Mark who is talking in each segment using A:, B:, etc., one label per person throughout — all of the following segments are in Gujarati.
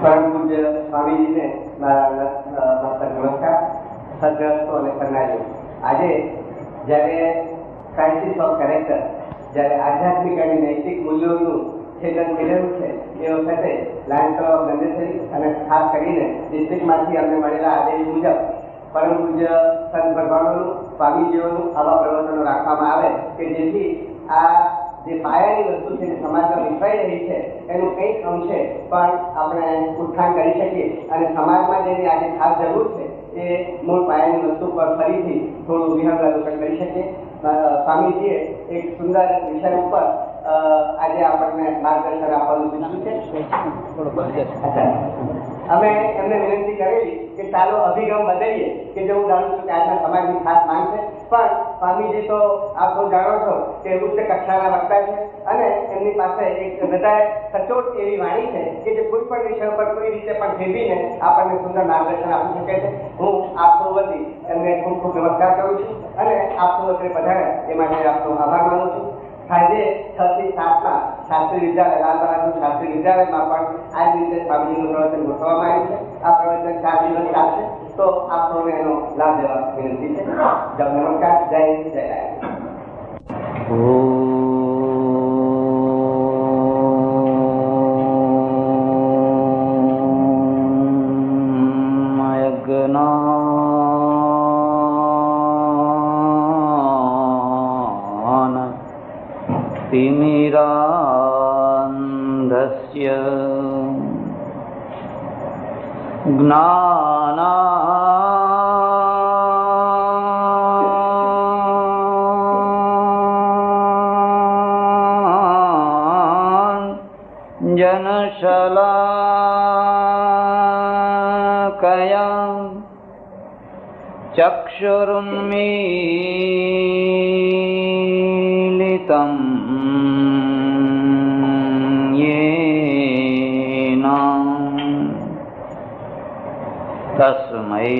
A: પરમ પૂજ્ય સ્વામીજીને મારા મસ્તક નમસ્કાર. સદગ્રસ્તો અને કરનારીઓ, આજે જ્યારે ક્રાઇસિસ ઓફ કેરેક્ટર, જ્યારે આધ્યાત્મિક અને નૈતિક મૂલ્યોનું છેદન થયેલું છે, એ વખતે લાયન્સ ક્લબ ઓફ ગંડેસરી અને ખાસ કરીને ડિસ્ટ્રિક્ટમાંથી અમને મળેલા આદેશ મુજબ પરમ પૂજ્ય સંત ભગવાનોનું, સ્વામીજીઓનું આવા પ્રવચનો રાખવામાં આવે કે જેથી આ જે પાયાની વસ્તુ છે જે સમાજમાં વિખરાઈ રહી છે એનું કંઈક અંશે પણ આપણે ઉત્થાન કરી શકીએ અને સમાજમાં જેની આજે ખાસ જરૂર છે એ મૂળ પાયાની વસ્તુ પર ફરીથી થોડું વિહંગાવલોકન કરી શકીએ. સ્વામીજીએ એક સુંદર વિષય ઉપર આજે આપણને માર્ગદર્શન આપવાનું સૂચવ્યું છે. અમે એમને વિનંતી કરેલી કે ચાલો અભિગમ બદલીએ, કે જે હું જાણું છું કે આજના સમાજની ખાસ માંગ છે, પણ સ્વામીજી તો આપ સૌ જાણો છો કે ઉચ્ચ કક્ષાના વક્તા છે અને એમની પાસે એક બધાએ સચોટ એવી વાણી છે કે જે કોઈ પણ વિષય પર કોઈ રીતે પણ ફેરવીને આપણને સુંદર માર્ગદર્શન આપી શકે છે. હું આપ સૌ વતી એમને ખૂબ ખૂબ નમસ્કાર કરું છું અને આપ સૌ વતી પધારે એ માટે આપનો આભાર માનું છું. આજે 6 થી 7 શાસ્ત્રી વિદ્યાલય, લાલ બહાદુર શાસ્ત્રી વિદ્યાલયમાં પણ આ જ રીતે સ્વામીજીનું પ્રવચન ગોઠવવામાં આવ્યું છે. આ પ્રવચન 4 દિવસ ચાલશે, તો આપ સૌને એનો લાભ લેવા વિનંતી છે. નમસ્કાર. જય રાય.
B: तिमिरान्धस्य ज्ञानाञ्जनशलाकया चक्षुरुन्मीलितम् तस्मै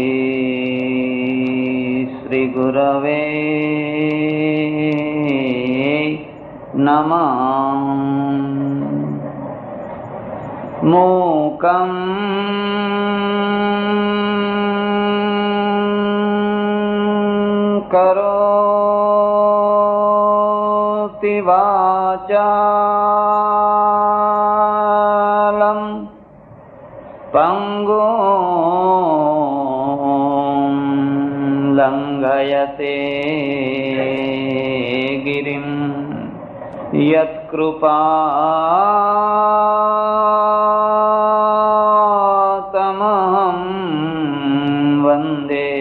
B: श्री गुरवे नमः. मूकं करोति वाचालं पंगुं लंघयते गिरिं यत्कृपातमहं वन्दे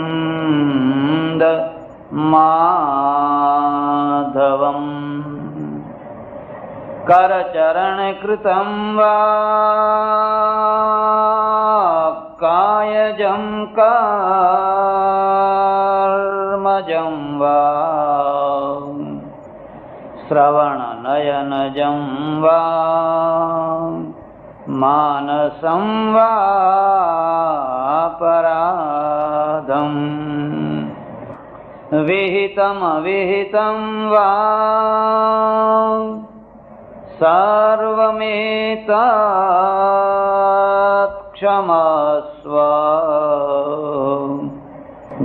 B: परमानन्द माधवम्. करचरणकृतं वा कायजं कर्मजं वा श्रवणनयनजं वा मानसं वा पराधम् विहितमविहितं वा सर्वमेतत् क्षमस्व.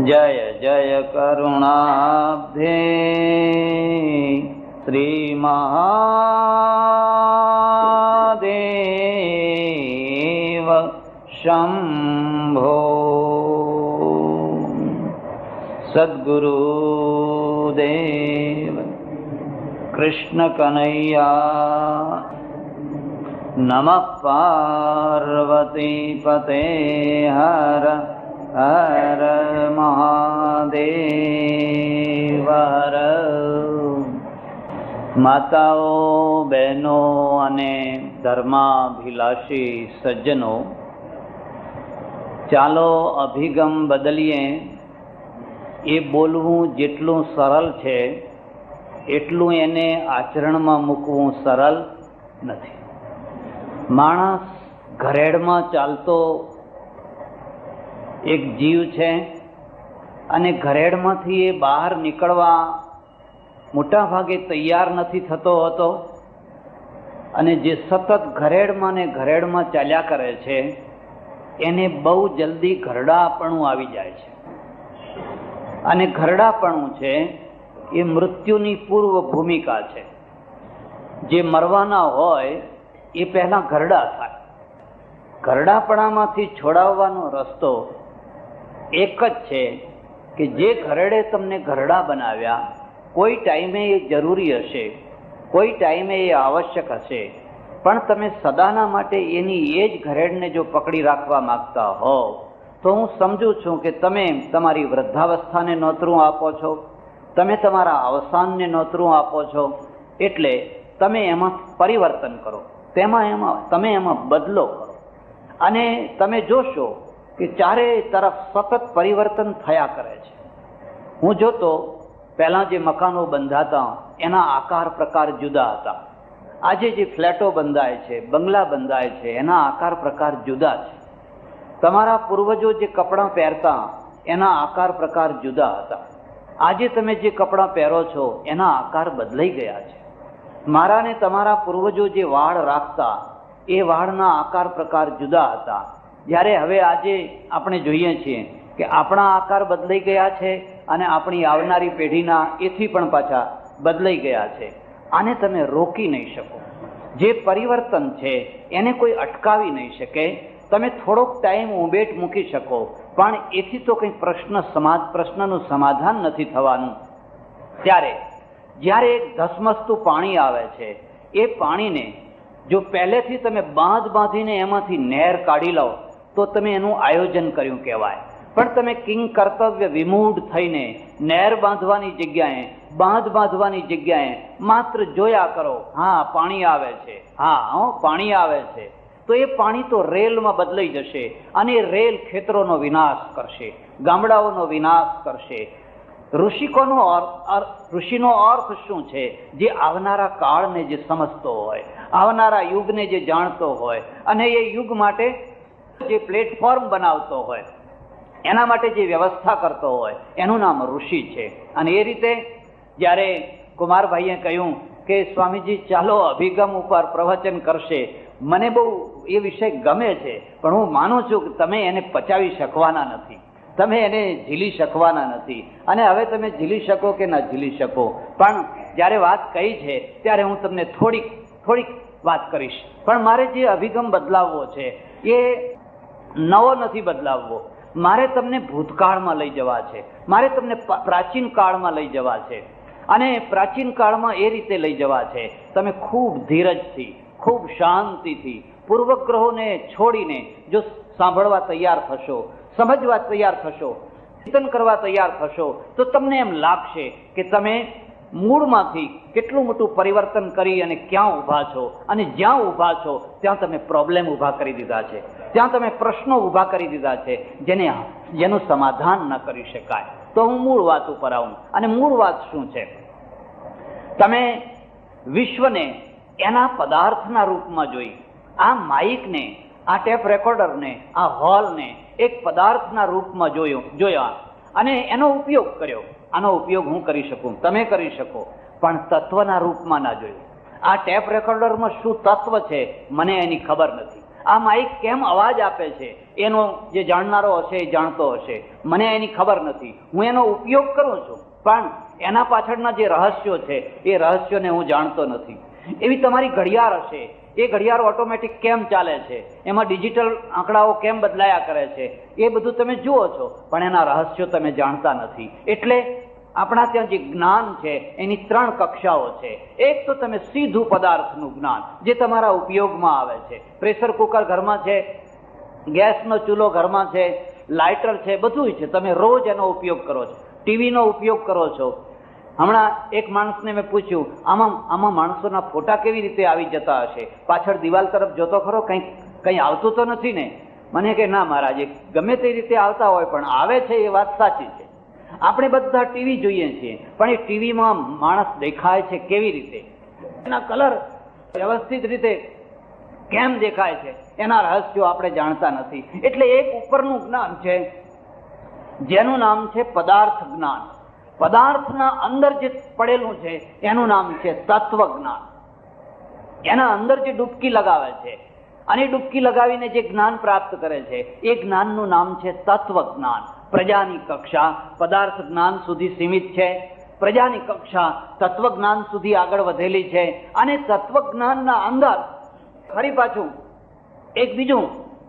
B: जय जय करुणाब्धे श्री महादेव शंभो. सद्गुरुदेव कृष्ण कन्हैया. नमः पार्वती पते हर हर महादेव हर. माताओ, बहनों અને ધર્માભિલાષી સજ્જનો, ચાલો અભિગમ બદલીએ. એ બોલવું જેટલું સરળ છે એટલું એને આચરણમાં મૂકવું સરળ નથી. માણસ ઘરેડમાં ચાલતો એક જીવ છે અને ઘરેડમાંથી એ બહાર નીકળવા મોટા ભાગે તૈયાર નથી થતો હતો, અને જે સતત ઘરેડમાં ને ઘરેડમાં ચાલ્યા કરે છે એને બહુ જલ્દી ઘરડાપણું આવી જાય છે. અને ઘરડાપણું છે એ મૃત્યુની પૂર્વ ભૂમિકા છે. જે મરવાના હોય એ પહેલા ઘરડા થાય. ઘરડાપણામાંથી છોડાવવાનો રસ્તો એક જ છે કે જે ઘરડે તમને ઘરડા બનાવ્યા, કોઈ ટાઈમે એ જરૂરી હશે, કોઈ ટાઈમે એ આવશ્યક હશે, પણ તમે સદાના માટે એની એ જ ઘરેડને જો પકડી રાખવા માંગતા હો તો હું સમજુ છું કે તમે તમારી વૃદ્ધાવસ્થાને નોતરું આપો છો, તમે તમારા અવસાનને નોતરું આપો છો. એટલે તમે એમાં પરિવર્તન કરો, તમે એમાં બદલો કરો, અને તમે જોશો કે ચારે તરફ સતત પરિવર્તન થયા કરે છે. હું જોતો પહેલાં જે મકાનો બંધાતા એના આકાર પ્રકાર જુદા હતા. આજે જે ફ્લેટો બંધાય છે, બંગલા બંધાય છે, એના આકાર પ્રકાર જુદા છે. તમારા પૂર્વજો જે કપડાં પહેરતા એના આકાર પ્રકાર જુદા હતા. આજે તમે જે કપડાં પહેરો છો એના આકાર બદલાઈ ગયા છે. મારા ને તમારા પૂર્વજો જે વાળ રાખતા એ વાળના આકાર પ્રકાર જુદા હતા. જ્યારે હવે આજે આપણે જોઈએ છીએ કે આપણા આકાર બદલાઈ ગયા છે અને આપણી આવનારી પેઢીના એથી પણ પાછા બદલાઈ ગયા છે. આને તમે રોકી નહીં શકો. જે પરિવર્તન છે એને કોઈ અટકાવી નહીં શકે. તમે થોડોક ટાઈમ ઉંબેટ મૂકી શકો, પણ એથી તો કંઈ પ્રશ્નનું સમાધાન નથી થવાનું. ત્યારે જ્યારે એક ધસમસતું પાણી આવે છે, એ પાણીને જો પહેલેથી તમે બાંધીને એમાંથી નહેર કાઢી લો તો તમે એનું આયોજન કર્યું કહેવાય. પણ તમે કિંગ કર્તવ્ય વિમૂઢ થઈને નહેર બાંધવાની જગ્યાએ બાંધવાની જગ્યાએ માત્ર જોયા કરો, હા પાણી આવે છે, હા પાણી આવે છે, તો એ પાણી તો રેલમાં બદલાઈ જશે, અને એ રેલ ખેતરોનો વિનાશ કરશે, ગામડાઓનો વિનાશ કરશે. ઋષિનો અર્થ શું છે? જે આવનારા કાળને જે સમજતો હોય, આવનારા યુગને જે જાણતો હોય, અને એ યુગ માટે જે પ્લેટફોર્મ બનાવતો હોય, એના માટે જે વ્યવસ્થા કરતો હોય, એનું નામ ઋષિ છે. અને એ રીતે જ્યારે કુમારભાઈએ કહ્યું કે સ્વામીજી ચાલો અભિગમ ઉપર પ્રવચન કરશે, મને બહુ એ વિષય ગમે છે, પણ હું માનું છું કે તમે એને પચાવી શકવાના નથી, તમે એને ઝીલી શકવાના નથી. અને હવે તમે ઝીલી શકો કે ના ઝીલી શકો, પણ જ્યારે વાત કહી છે ત્યારે હું તમને થોડીક વાત કરીશ. પણ મારે જે અભિગમ બદલાવવો છે એ નવો નથી બદલાવવો. મારે તમને ભૂતકાળમાં લઈ જવા છે, મારે તમને પ્રાચીન કાળમાં લઈ જવા છે. અને પ્રાચીન કાળમાં એ રીતે લઈ જવા છે, તમે ખૂબ ધીરજથી, ખૂબ શાંતિથી, પૂર્વગ્રહોને છોડીને જો સાંભળવા તૈયાર થશો, સમજવા તૈયાર થશો, ચિંતન કરવા તૈયાર થશો, તો તમને એમ લાગશે કે તમે મૂળમાંથી કેટલું મોટું પરિવર્તન કરી અને ક્યાં ઊભા છો. અને જ્યાં ઊભા છો ત્યાં તમે પ્રોબ્લેમ ઊભા કરી દીધા છે, ત્યાં તમે પ્રશ્નો ઊભા કરી દીધા છે જેનું સમાધાન ન કરી શકાય. તો હું મૂળ વાત ઉપર આવું. અને મૂળ વાત શું છે? તમે વિશ્વને એના પદાર્થના રૂપમાં જોઈ, આ માઇકને, આ ટેપ રેકોર્ડરને, આ હોલને એક પદાર્થના રૂપમાં જોયા અને એનો ઉપયોગ કર્યો. આનો ઉપયોગ હું કરી શકું, તમે કરી શકો, પણ તત્વના રૂપમાં ના જોયું. આ ટેપ રેકોર્ડરમાં શું તત્વ છે મને એની ખબર નથી. આ માઇક કેમ અવાજ આપે છે એનો જે જાણનારો હશે એ જાણતો હશે, મને એની ખબર નથી. હું એનો ઉપયોગ કરું છું, પણ એના પાછળના જે રહસ્યો છે એ રહસ્યોને હું જાણતો નથી. એવી તમારી ઘડિયાળ હશે, એ ઘડિયાળ ઓટોમેટિક કેમ ચાલે છે, એમાં ડિજિટલ આંકડાઓ કેમ બદલાયા કરે છે, એ બધું તમે જુઓ છો, પણ એના રહસ્યો તમે જાણતા નથી. એટલે આપણા ત્યાં જે જ્ઞાન છે એની 3 કક્ષાઓ છે. એક તો તમે સીધું પદાર્થનું જ્ઞાન, જે તમારા ઉપયોગમાં આવે છે. પ્રેશર કુકર ઘરમાં છે, ગેસનો ચૂલો ઘરમાં છે, લાઇટર છે, બધું છે, તમે રોજ એનો ઉપયોગ કરો છો. ટીવીનો ઉપયોગ કરો છો. હમણાં એક માણસને મેં પૂછ્યું, આમાં માણસોના ફોટા કેવી રીતે આવી જતા હશે? પાછળ દિવાલ તરફ જોતો ખરો, કંઈ આવતું તો નથી ને? મને કે ના મહારાજ, ગમે તે રીતે આવતા હોય પણ આવે છે, એ વાત સાચી છે. આપણે બધા ટીવી જોઈએ છીએ, પણ એ ટીવીમાં માણસ દેખાય છે કેવી રીતે, એના કલર વ્યવસ્થિત રીતે કેમ દેખાય છે, એના રહસ્યો આપણે જાણતા નથી. એટલે એક ઉપરનું જ્ઞાન છે, જેનું નામ છે પદાર્થ જ્ઞાન. પદાર્થના અંદર જે પડેલું છે એનું નામ છે તત્વ જ્ઞાન. એના અંદર જે ડૂબકી લગાવે છે અને ડૂબકી લગાવીને જે જ્ઞાન પ્રાપ્ત કરે છે એ જ્ઞાનનું નામ છે તત્વ જ્ઞાન. પ્રજાની કક્ષા પદાર્થ જ્ઞાન સુધી સીમિત છે, પ્રજાની કક્ષા તત્વ જ્ઞાન સુધી આગળ વધેલી છે, અને તત્વ જ્ઞાનના અંદર ફરી પાછું એક બીજું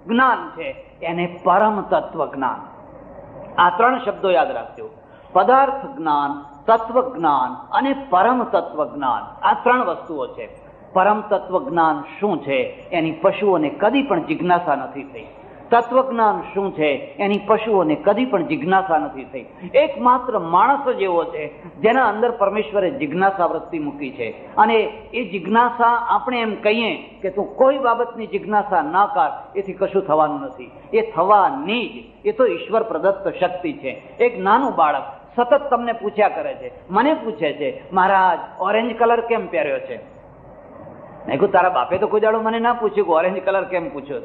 B: જ્ઞાન છે, એને પરમ તત્વ જ્ઞાન. આ ત્રણ શબ્દો યાદ રાખજો: પદાર્થ જ્ઞાન, તત્વ જ્ઞાન અને પરમ તત્વ જ્ઞાન. આ ત્રણ વસ્તુઓ છે. પરમ તત્વ જ્ઞાન શું છે એની પશુઓને કદી પણ જિજ્ઞાસા નથી થઈ. તત્વ જ્ઞાન શું છે એની પશુઓને કદી પણ જિજ્ઞાસા નથી થઈ. એકમાત્ર માણસ જ એવો છે જેના અંદર પરમેશ્વરે જિજ્ઞાસા વૃત્તિ મૂકી છે, અને એ જિજ્ઞાસા આપણે એમ કહીએ કે તું કોઈ બાબતની જિજ્ઞાસા ના કર, એથી કશું થવાનું નથી. એ થવાની જ, એ તો ઈશ્વર પ્રદત્ત શક્તિ છે. એક નાનું બાળક સતત તમને પૂછ્યા કરે છે, મને પૂછે છે, મહારાજ ઓરેન્જ કલર કેમ પહેર્યો છે? મેં કહ્યું તારા બાપે તો કોઈ દાડો મને ના પૂછ્યું કે ઓરેન્જ કલર કેમ પૂછ્યો.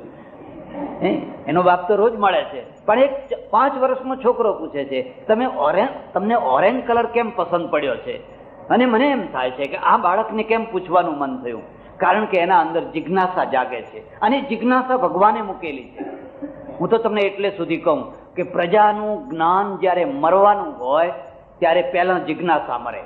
B: એનો બાપ તો રોજ મળે છે, પણ એક 5 વર્ષનો છોકરો પૂછે છે તમને ઓરેન્જ કલર કેમ પસંદ પડ્યો છે? અને મને એમ થાય છે કે આ બાળકને કેમ પૂછવાનું મન થયું? કારણ કે એના અંદર જિજ્ઞાસા જાગે છે, અને જિજ્ઞાસા ભગવાને મૂકેલી છે. હું તો તમને એટલે સુધી કહું કે પ્રજાનું જ્ઞાન જ્યારે મરવાનું હોય ત્યારે પહેલા જિજ્ઞાસા મરે,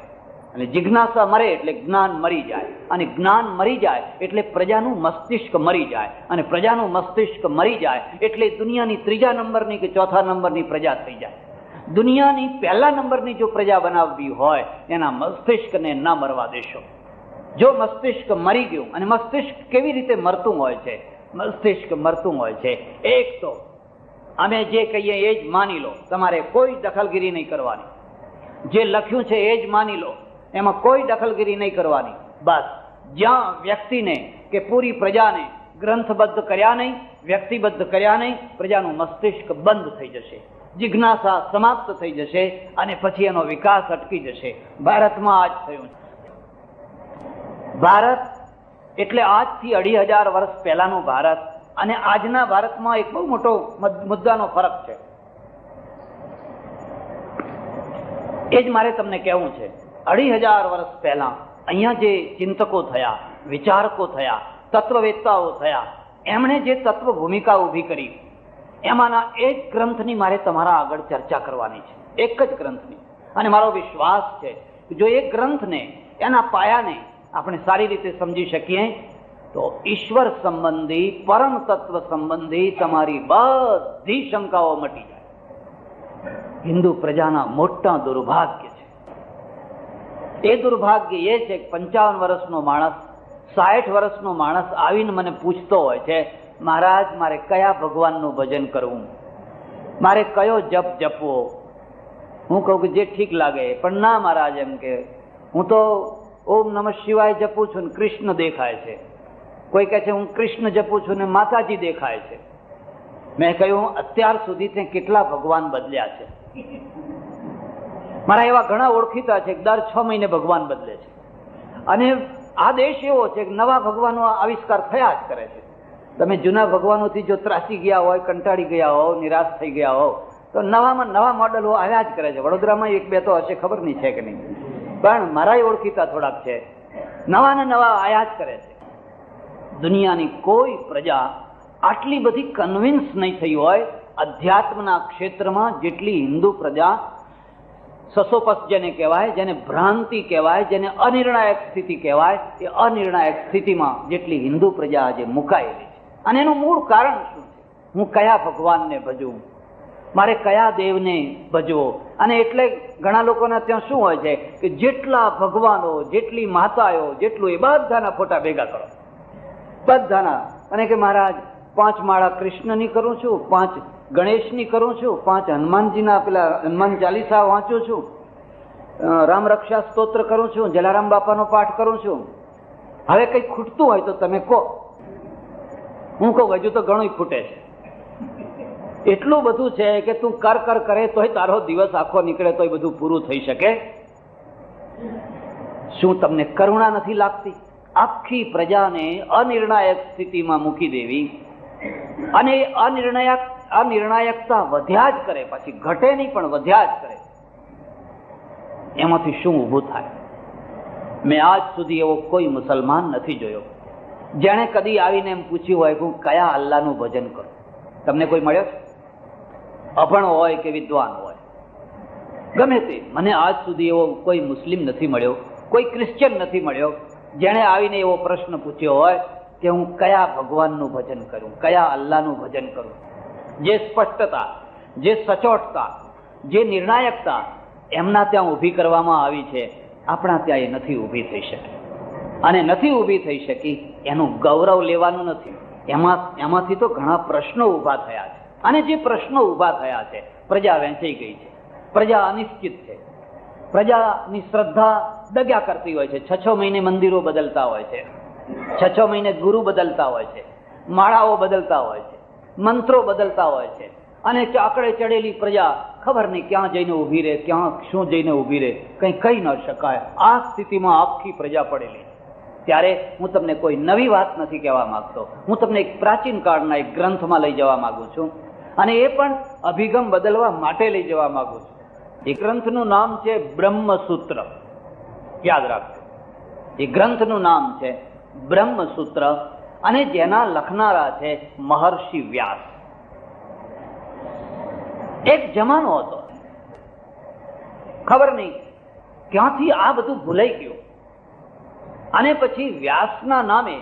B: અને જિજ્ઞાસા મરે એટલે જ્ઞાન મરી જાય, અને જ્ઞાન મરી જાય એટલે પ્રજાનું મસ્તિષ્ક મરી જાય, અને પ્રજાનું મસ્તિષ્ક મરી જાય એટલે દુનિયાની 3જા નંબરની કે 4થા નંબરની પ્રજા થઈ જાય. દુનિયાની 1લા નંબરની જો પ્રજા બનાવવી હોય એના મસ્તિષ્કને ન મરવા દેશો. જો મસ્તિષ્ક મરી ગયું, અને મસ્તિષ્ક કેવી રીતે મરતું હોય છે? મસ્તિષ્ક મરતું હોય છે, એક તો અમે જે કહીએ એ જ માની લો, તમારે કોઈ દખલગીરી નહીં કરવાની. જે લખ્યું છે એ જ માની લો, એમાં કોઈ દખલગીરી નહીં કરવાની. બસ જ્યાં વ્યક્તિને કે પૂરી પ્રજાને ગ્રંથબદ્ધ કર્યા નહીં, વ્યક્તિબદ્ધ કર્યા નહીં, પ્રજાનું મસ્તિષ્ક બંધ થઈ જશે, જિજ્ઞાસા સમાપ્ત થઈ જશે, અને પછી એનો વિકાસ અટકી જશે. ભારતમાં આજ થયું. ભારત એટલે આજથી 2500 વર્ષ પહેલાનું ભારત અને આજના ભારતમાં એક બહુ મોટો મુદ્દાનો ફરક છે. એ જ મારે તમને કહેવું છે. 2500 વર્ષ પહેલા અહીંયા જે ચિંતકો થયા, વિચારકો થયા, તત્વવેત્તાઓ થયા, એમણે જે તત્વ ભૂમિકા ઊભી કરી, એમાંના એક ગ્રંથની મારે તમારા આગળ ચર્ચા કરવાની છે, એક જ ગ્રંથની. અને મારો વિશ્વાસ છે કે જો એ ગ્રંથને, એના પાયાને આપણે સારી રીતે સમજી શકીએ તો ઈશ્વર સંબંધી, પરમ તત્વ સંબંધી તમારી બધી શંકાઓ મટી જાય. હિન્દુ પ્રજાના મોટા દુર્ભાગ્ય છે. એ દુર્ભાગ્ય એ છે કે 55 વર્ષનો માણસ, 60 વર્ષનો માણસ આવીને મને પૂછતો હોય છે, મહારાજ મારે કયા ભગવાનનું ભજન કરવું, મારે કયો જપ જપવો? હું કહું કે જે ઠીક લાગે. પણ ના મહારાજ, એમ કે હું તો ઓમ નમઃ શિવાય જપું છું ને કૃષ્ણ દેખાય છે. કોઈ કહે છે હું કૃષ્ણ જપું છું ને માતાજી દેખાય છે. મેં કહ્યું અત્યાર સુધી તે કેટલા ભગવાન બદલ્યા છે? મારા એવા ઘણા ઓળખીતા છે કે દર 6 મહિને ભગવાન બદલે છે, અને આ દેશ એવો છે કે નવા ભગવાનો આવિષ્કાર થયા જ કરે છે. તમે જૂના ભગવાનોથી જો ત્રાસી ગયા હોય, કંટાળી ગયા હો, નિરાશ થઈ ગયા હો, તો નવામાં નવા મોડલો આવ્યા જ કરે છે. વડોદરામાં 1-2 તો હશે, ખબર નહીં છે કે નહીં, પણ મારા ઓળખીતા થોડાક છે, નવા ને નવા આયા જ કરે છે. દુનિયાની કોઈ પ્રજા આટલી બધી કન્વિન્સ નહીં થઈ હોય અધ્યાત્મના ક્ષેત્રમાં જેટલી હિન્દુ પ્રજા, સસોપસ જેને કહેવાય, જેને ભ્રાંતિ કહેવાય, જેને અનિર્ણાયક સ્થિતિ કહેવાય, એ અનિર્ણાયક સ્થિતિમાં જેટલી હિન્દુ પ્રજા આજે મુકાયેલી છે. અને એનું મૂળ કારણ શું છે? હું કયા ભગવાનને ભજવું, મારે કયા દેવને ભજવો? અને એટલે ઘણા લોકોના ત્યાં શું હોય છે કે જેટલા ભગવાનો, જેટલી માતાઓ, જેટલું એ બધાના ફોટા ભેગા કરો, બધાના. અને કે મહારાજ 5 માળા કૃષ્ણની કરું છું, 5 ગણેશની કરું છું, 5 હનુમાનજીના પેલા હનુમાન ચાલીસા વાંચું છું, રામ રક્ષા સ્તોત્ર કરું છું, જલારામ બાપાનો પાઠ કરું છું. હવે કંઈ ખૂટતું હોય તો તમે કહો. હું કહું હજુ તો ઘણું ખૂટે છે. એટલું બધું છે કે તું કર કરે તોય તારો દિવસ આખો નીકળે તોય બધું પૂરું થઈ શકે. શું તમને કરુણા નથી લાગતી? આખી પ્રજાને અનિર્ણાયક સ્થિતિમાં મૂકી દેવી, અને આ નિર્ણાયકતા વધ્યા જ કરે, પછી ઘટે નહીં પણ વધ્યા જ કરે. એમાંથી શું ઊભું થાય? મેં આજ સુધી એવો કોઈ મુસલમાન નથી જોયો જેણે કદી આવીને એમ પૂછ્યું હોય કે હું કયા અલ્લાહનું ભજન કરું. તમને કોઈ મળ્યો છે? અભણ હોય કે વિદ્વાન હોય, ગમે તે, મને આજ સુધી એવો કોઈ મુસ્લિમ નથી મળ્યો, કોઈ ક્રિશ્ચિયન નથી મળ્યો જેણે આવીને એવો પ્રશ્ન પૂછ્યો હોય કે હું કયા ભગવાનનું ભજન કરું, કયા અલ્લાહનું ભજન કરું. જે સ્પષ્ટતા, જે સચોટતા, જે નિર્ણાયકતા એમના ત્યાં ઊભી કરવામાં આવી છે, આપણા ત્યાં એ નથી ઊભી થઈ શકી. અને નથી ઊભી થઈ શકી એનું ગૌરવ લેવાનું નથી. એમાંથી તો ઘણા પ્રશ્નો ઊભા થયા છે. અને જે પ્રશ્નો ઊભા થયા છે, પ્રજા વહેંચાઈ ગઈ છે, પ્રજા અનિશ્ચિત છે, પ્રજાની શ્રદ્ધા દગ્યા કરતી હોય છે. 6 મહિને મંદિરો બદલતા હોય છે, 6 મહિને ગુરુ બદલતા હોય છે, માળાઓ બદલતા હોય છે, મંત્રો બદલતા હોય છે. અને આંકડે ચડેલી પ્રજા ખબર નહીં ક્યાં જઈને ઊભી રહે, ક્યાં શું જઈને ઊભી રહે, કંઈ કહી ન શકાય. આ સ્થિતિમાં આખી પ્રજા પડેલી. ત્યારે હું તમને કોઈ નવી વાત નથી કહેવા માંગતો, હું તમને એક પ્રાચીન કાળના એક ગ્રંથમાં લઈ જવા માંગુ છું, અને એ પણ અભિગમ બદલવા માટે લઈ જવા માંગુ છું. એ ગ્રંથનું નામ છે બ્રહ્મસૂત્ર. યાદ રાખજો, એ ગ્રંથનું નામ છે બ્રહ્મસૂત્ર, અને જેના લખનારા છે મહર્ષિ વ્યાસ. એક જમાનો હતો, ખબર નહીં ક્યાંથી આ બધું ભૂલાઈ ગયું, અને પછી વ્યાસના નામે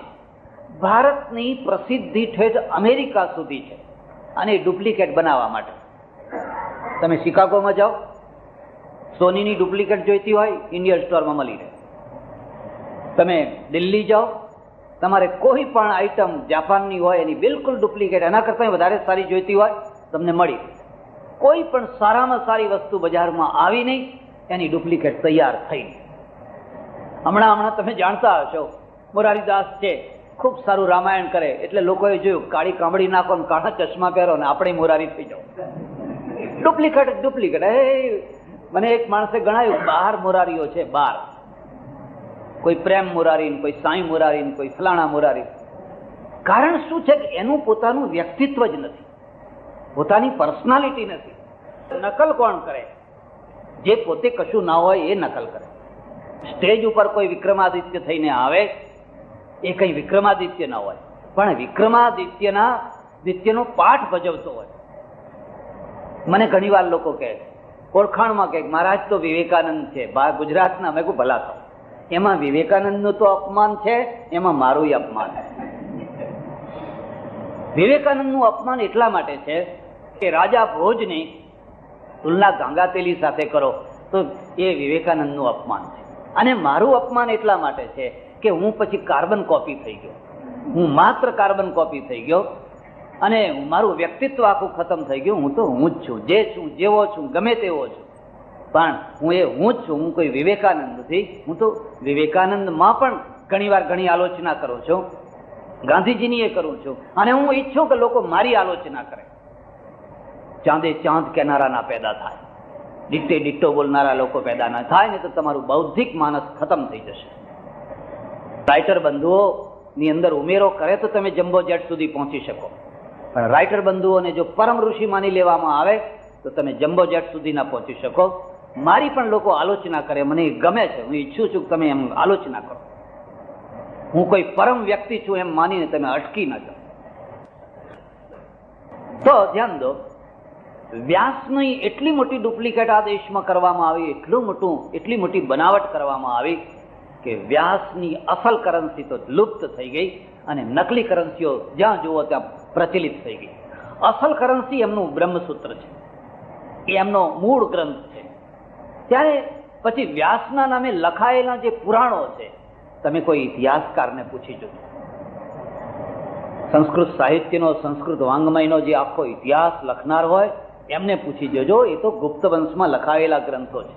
B: ભારતની પ્રસિદ્ધિ ઠેઠ અમેરિકા સુધી છે. અને ડુપ્લિકેટ બનાવવા માટે તમે શિકાગોમાં જાઓ, સોનીની ડુપ્લિકેટ જોઈતી હોય ઇન્ડિયન સ્ટોરમાં મળી રહે. તમે દિલ્હી જાઓ, તમારે કોઈ પણ આઈટમ જાપાનની હોય એની બિલકુલ ડુપ્લિકેટ, એના કરતાં વધારે સારી જોઈતી હોય તમને મળી. કોઈ પણ સારામાં સારી વસ્તુ બજારમાં આવી નહીં, એની ડુપ્લિકેટ તૈયાર થઈ. હમણાં તમે જાણતા હશો, મોરારીદાસ છે, ખૂબ સારું રામાયણ કરે, એટલે લોકોએ જોયું કાળી કામડી નાખો ને કાળા ચશ્મા પહેરો ને આપણે મોરારી થઈ જાઓ. ડુપ્લિકેટ. મને એક માણસે ગણાયું 12 મોરારીઓ છે, 12. કોઈ પ્રેમ મોરારી, કોઈ સાંઈ મોરારી, કોઈ ફલાણા મોરારી. કારણ શું છે કે એનું પોતાનું વ્યક્તિત્વ જ નથી, પોતાની પર્સનાલિટી નથી. નકલ કોણ કરે? જે પોતે કશું ના હોય એ નકલ કરે. સ્ટેજ ઉપર કોઈ વિક્રમાદિત્ય થઈને આવે, એ કઈ વિક્રમાદિત્ય ના હોય, પણ વિક્રમાદિત્યનો પાઠ ભજવતો હોય. મને ઘણી વાર લોકો કહે, ઓળખાણમાં કહે મહારાજ તો વિવેકાનંદ છે, ગુજરાતના. મેં કહું ભલા થો, એમાં વિવેકાનંદનું તો અપમાન છે, એમાં મારું અપમાન છે. વિવેકાનંદનું અપમાન એટલા માટે છે કે રાજા ભોજની તુલના ગંગાતેલી સાથે કરો તો એ વિવેકાનંદનું અપમાન છે. અને મારું અપમાન એટલા માટે છે કે હું પછી કાર્બન કોપી થઈ ગયો, હું માત્ર કાર્બન કોપી થઈ ગયો, અને મારું વ્યક્તિત્વ આખું ખતમ થઈ ગયું. હું તો હું જ છું, જે છું, જેવો છું, ગમે તેવો છું, પણ હું જ છું. હું કોઈ વિવેકાનંદ નથી. હું તો વિવેકાનંદમાં પણ ઘણી આલોચના કરું છું, ગાંધીજીની એ કરું છું, અને હું ઈચ્છું કે લોકો મારી આલોચના કરે. ચાંદે ચાંદ કહેનારા ના પેદા થાય, ડિટ્ટે ડિટ્ટો બોલનારા લોકો પેદા ના થાય, ને તો તમારું બૌદ્ધિક માનસ ખતમ થઈ જશે. રાઇટર બંધુઓની અંદર ઉમેરો કરે તો તમે જમ્બો જેટ સુધી પહોંચી શકો, પણ રાઇટર બંધુઓને જો પરમ ઋષિ માની લેવામાં આવે તો તમે જમ્બો જેટ સુધી ના પહોંચી શકો. મારી પણ લોકો આલોચના કરે, મને ગમે છે, હું ઈચ્છું છું કે તમે એમ આલોચના કરો. હું કોઈ પરમ વ્યક્તિ છું એમ માનીને તમે અટકી ન જાઓ. તો ધ્યાન દો, વ્યાસની એટલી મોટી ડુપ્લિકેટ આ દેશમાં કરવામાં આવી, એટલી મોટી બનાવટ કરવામાં આવી કે વ્યાસની અસલ કરન્સી તો લુપ્ત થઈ ગઈ, અને નકલી કરન્સીઓ જ્યાં જુઓ ત્યાં પ્રચલિત થઈ ગઈ. અસલ કરન્સી એમનું બ્રહ્મસૂત્ર છે, એ એમનો મૂળ ગ્રંથ છે. ત્યારે પછી વ્યાસના નામે લખાયેલા જે પુરાણો છે, તમે કોઈ ઇતિહાસકારને પૂછી જોજો, સંસ્કૃત સાહિત્યનો, સંસ્કૃત વાંગ્મયનો જે આખો ઇતિહાસ લખનાર હોય એમને પૂછી જોજો. એ તો ગુપ્ત વંશમાં લખાયેલા ગ્રંથો છે.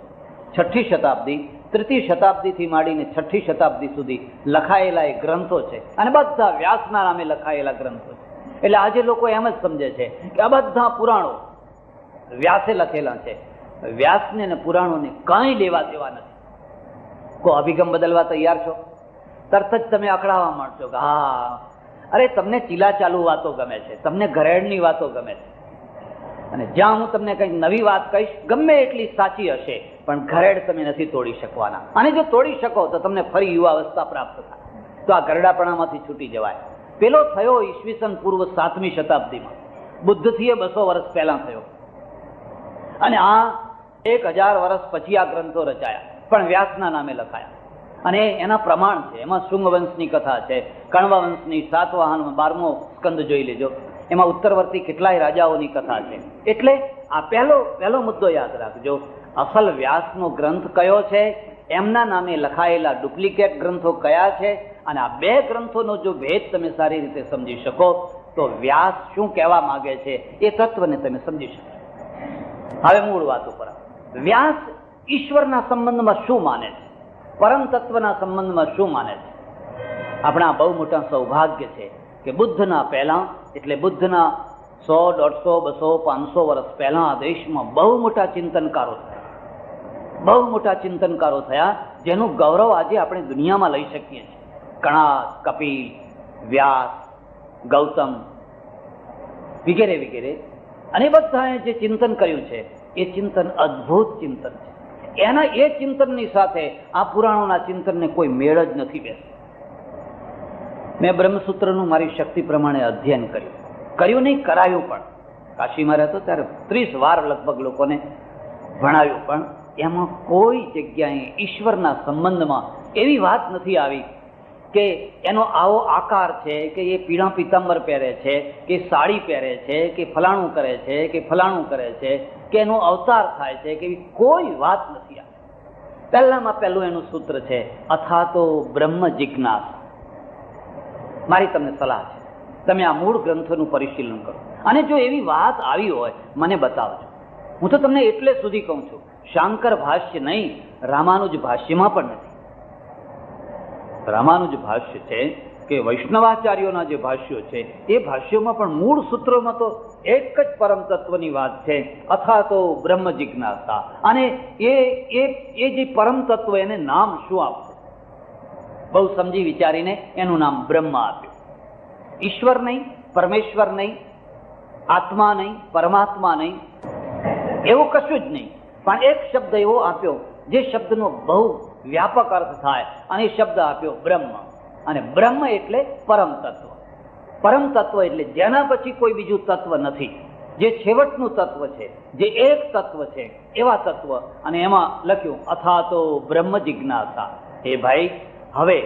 B: 6ઠ્ઠી શતાબ્દી, 3જી શતાબ્દીથી માંડીને 6ઠ્ઠી શતાબ્દી સુધી લખાયેલા એ ગ્રંથો છે, અને બધા વ્યાસના નામે લખાયેલા ગ્રંથો છે. એટલે આજે લોકો એમ જ સમજે છે કે આ બધા પુરાણો વ્યાસે લખેલા છે. વ્યાસને અને પુરાણોને કંઈ લેવા દેવા નથી. કોઈ અભિગમ બદલવા તૈયાર છો? તરત જ તમે અકળાવા માંડશો કે હા, અરે તમને ચીલા ચાલુ વાતો ગમે છે, તમને ઘરેડની વાતો ગમે છે. અને જ્યાં હું તમને કંઈક નવી વાત કહીશ, ગમે એટલી સાચી હશે, પણ ઘરેડ તમે નથી તોડી શકવાના. અને જો તોડી શકો તો તમને ફરી યુવાવસ્થા પ્રાપ્ત થાય, તો આ ગરડાપણામાંથી છૂટી જવાય. પેલો થયો ઈસવીસન પૂર્વ 7મી શતાબ્દીમાં, બુદ્ધથી 200 વર્ષ પહેલા થયો. અને આ 1000 વર્ષ પછી આ ગ્રંથો રચાયા, પણ વ્યાસના નામે લખાયા. અને એના પ્રમાણ છે. એમાં શૃંગવંશની કથા છે, કણ્વવંશની, સાતવાહન 12મો સ્કંદ જોઈ લેજો. એમાં ઉત્તરવર્તી કેટલાય રાજાઓની કથા છે. એટલે આ પહેલો મુદ્દો યાદ રાખજો. અસલ વ્યાસનો ગ્રંથ કયો છે, એમના નામે લખાયેલા ડુપ્લિકેટ ગ્રંથો કયા છે, અને આ બે ગ્રંથોનો જો ભેદ તમે સારી રીતે સમજી શકો તો વ્યાસ શું કહેવા માંગે છે એ તત્વને તમે સમજી શકો. હવે મૂળ વાત ઉપર, વ્યાસ ઈશ્વરના સંબંધમાં શું માને છે, પરમ તત્વના સંબંધમાં શું માને છે? આપણા બહુ મોટા સૌભાગ્ય છે કે બુદ્ધના પહેલા, એટલે બુદ્ધના 100, 150, 200, 500 વર્ષ પહેલા આ દેશમાં બહુ મોટા ચિંતનકારો થયા, જેનું ગૌરવ આજે આપણે દુનિયામાં લઈ શકીએ છીએ. કણાદ, કપિલ, વ્યાસ, ગૌતમ વગેરે વગેરે. અને બધાએ જે ચિંતન કર્યું છે એ ચિંતન અદ્ભુત ચિંતન છે. એના એ ચિંતનની સાથે આ પુરાણોના ચિંતનને કોઈ મેળ જ નથી બેસતો. મેં બ્રહ્મસૂત્રનું મારી શક્તિ પ્રમાણે અધ્યયન કર્યું નહીં, કરાયું પણ. કાશીમાં રહેતો ત્યારે 30 વાર લગભગ લોકોને ભણાવ્યું, પણ એમાં કોઈ જગ્યાએ ઈશ્વરના સંબંધમાં એવી વાત નથી આવી કે એનો આવો આકાર છે, કે એ પીળા પીતાંબર પહેરે છે, કે સાડી પહેરે છે, કે ફલાણું કરે છે, કે ફલાણું કરે છે, કે એનો અવતાર થાય છે, કે એવી કોઈ વાત નથી આવી. પહેલામાં પહેલું એનું સૂત્ર છે અથાતો બ્રહ્મ જિજ્ઞાસા. મારી તમને સલાહ છે, તમે આ મૂળ ગ્રંથોનું પરિશીલન કરો, અને જો એવી વાત આવી હોય મને બતાવજો. હું તો તમને એટલે સુધી કહું છું, શાંકર ભાષ્ય નહીં, રામાનુજ ભાષ્યમાં પણ નથી. રામાનુજ ભાષ્ય છે કે વૈષ્ણવાચાર્યોના જે ભાષ્યો છે એ ભાષ્યોમાં પણ મૂળ સૂત્રોમાં તો એક જ પરમ તત્વની વાત છે, અથાતો બ્રહ્મ જિજ્ઞાસા. અને એ જે પરમ તત્વ, એને નામ શું આપવું? બહુ સમજી વિચારીને એનું નામ બ્રહ્મ આપ્યું. ઈશ્વર નહીં, પરમેશ્વર નહીં, આત્મા નહીં, પરમાત્મા નહીં, એવું કશું જ નહીં, પણ એક શબ્દ એવો આપ્યો જે શબ્દનો બહુ વ્યાપક અર્થ થાય, અને એ શબ્દ આપ્યો બ્રહ્મ. અને બ્રહ્મ એટલે પરમ તત્વ. પરમ તત્વ એટલે જેના પછી કોઈ બીજું તત્વ નથી, જે છેવટનું તત્વ છે, જે એક તત્વ છે, એવા તત્વ. અને એમાં લખ્યું અથાતો બ્રહ્મ જિજ્ઞાસા. એ ભાઈ, હવે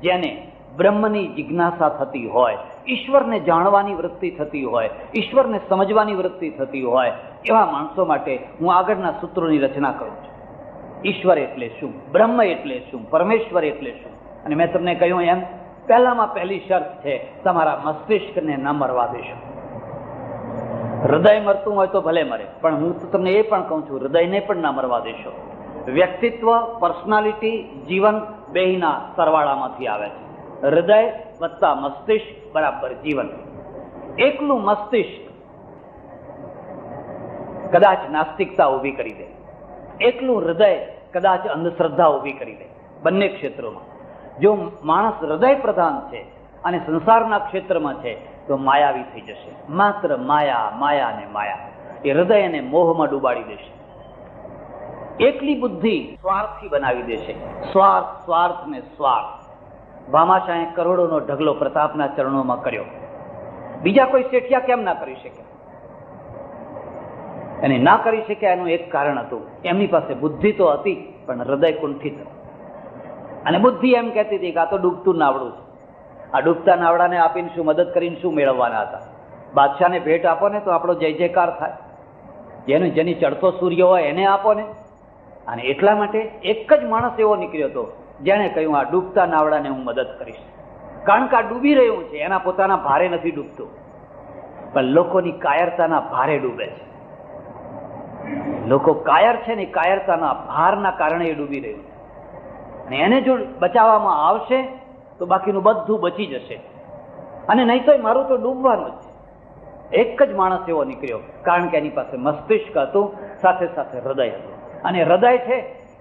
B: જેને બ્રહ્મની જિજ્ઞાસા થતી હોય, ઈશ્વરને જાણવાની વૃત્તિ થતી હોય, ઈશ્વરને સમજવાની વૃત્તિ થતી હોય, એવા માણસો માટે હું આગળના સૂત્રોની રચના કરું છું. ઈશ્વર એટલે શું, બ્રહ્મ એટલે શું, પરમેશ્વર એટલે શું. અને મેં તમને કહ્યું એમ, પહેલામાં પહેલી શરત છે તમારા મસ્તિષ્કને ન મરવા દેશો. હૃદય મરતું હોય તો ભલે મરે, પણ હું તો તમને એ પણ કહું છું, હૃદયને પણ ના મરવા દેશો. વ્યક્તિત્વ, પર્સનાલિટી, જીવન બેયના સરવાળામાંથી આવે છે. હૃદય વત્તા મસ્તિષ્ક બરાબર જીવન. એકલું મસ્તિષ્ક કદાચ નાસ્તિકતા ઊભી કરી દે, એકલું હૃદય કદાચ અંધશ્રદ્ધા ઊભી કરી દે. બંને ક્ષેત્રોમાં જો માણસ હૃદય પ્રધાન છે અને સંસારના ક્ષેત્રમાં છે તો માયાવી થઈ જશે. માત્ર માયા, માયા ને માયા. એ હૃદયને મોહમાં ડૂબાડી દેશે. એકલી બુદ્ધિ સ્વાર્થી બનાવી દેશે. સ્વાર્થ, સ્વાર્થ ને સ્વાર્થ. ભામાશાહે કરોડોનો ઢગલો પ્રતાપના ચરણોમાં કર્યો, બીજા કોઈ શેઠિયા કેમ ના કરી શકે? એને ના કરી શક્યા એનું એક કારણ હતું, એમની પાસે બુદ્ધિ તો હતી પણ હૃદય કુંઠિત. અને બુદ્ધિ એમ કહેતી હતી કે આ તો ડૂબતું નાવડું છે, આ ડૂબતા નાવડાને આપીને શું મદદ કરીને શું મેળવવાના હતા? બાદશાહને ભેટ આપો ને તો આપણો જય જયકાર થાય, જેની ચડતો સૂર્ય હોય એને આપો ને. અને એટલા માટે એક જ માણસ એવો નીકળ્યો હતો જેણે કહ્યું આ ડૂબતા નાવડાને હું મદદ કરીશ, કારણ કે આ ડૂબી રહ્યું છે, એના પોતાના ભારે નથી ડૂબતું, પણ લોકોની કાયરતાના ભારે ડૂબે છે. લોકો કાયર છે ને, કાયરતાના ભારના કારણે એ ડૂબી રહ્યું છે. અને એને જો બચાવવામાં આવશે તો બાકીનું બધું બચી જશે, અને નહીં તો મારું તો ડૂબવાનું જ છે. એક જ માણસ એવો નીકળ્યો, કારણ કે એની પાસે મસ્તિષ્ક હતું, સાથે સાથે હૃદય હતું. અને હૃદય છે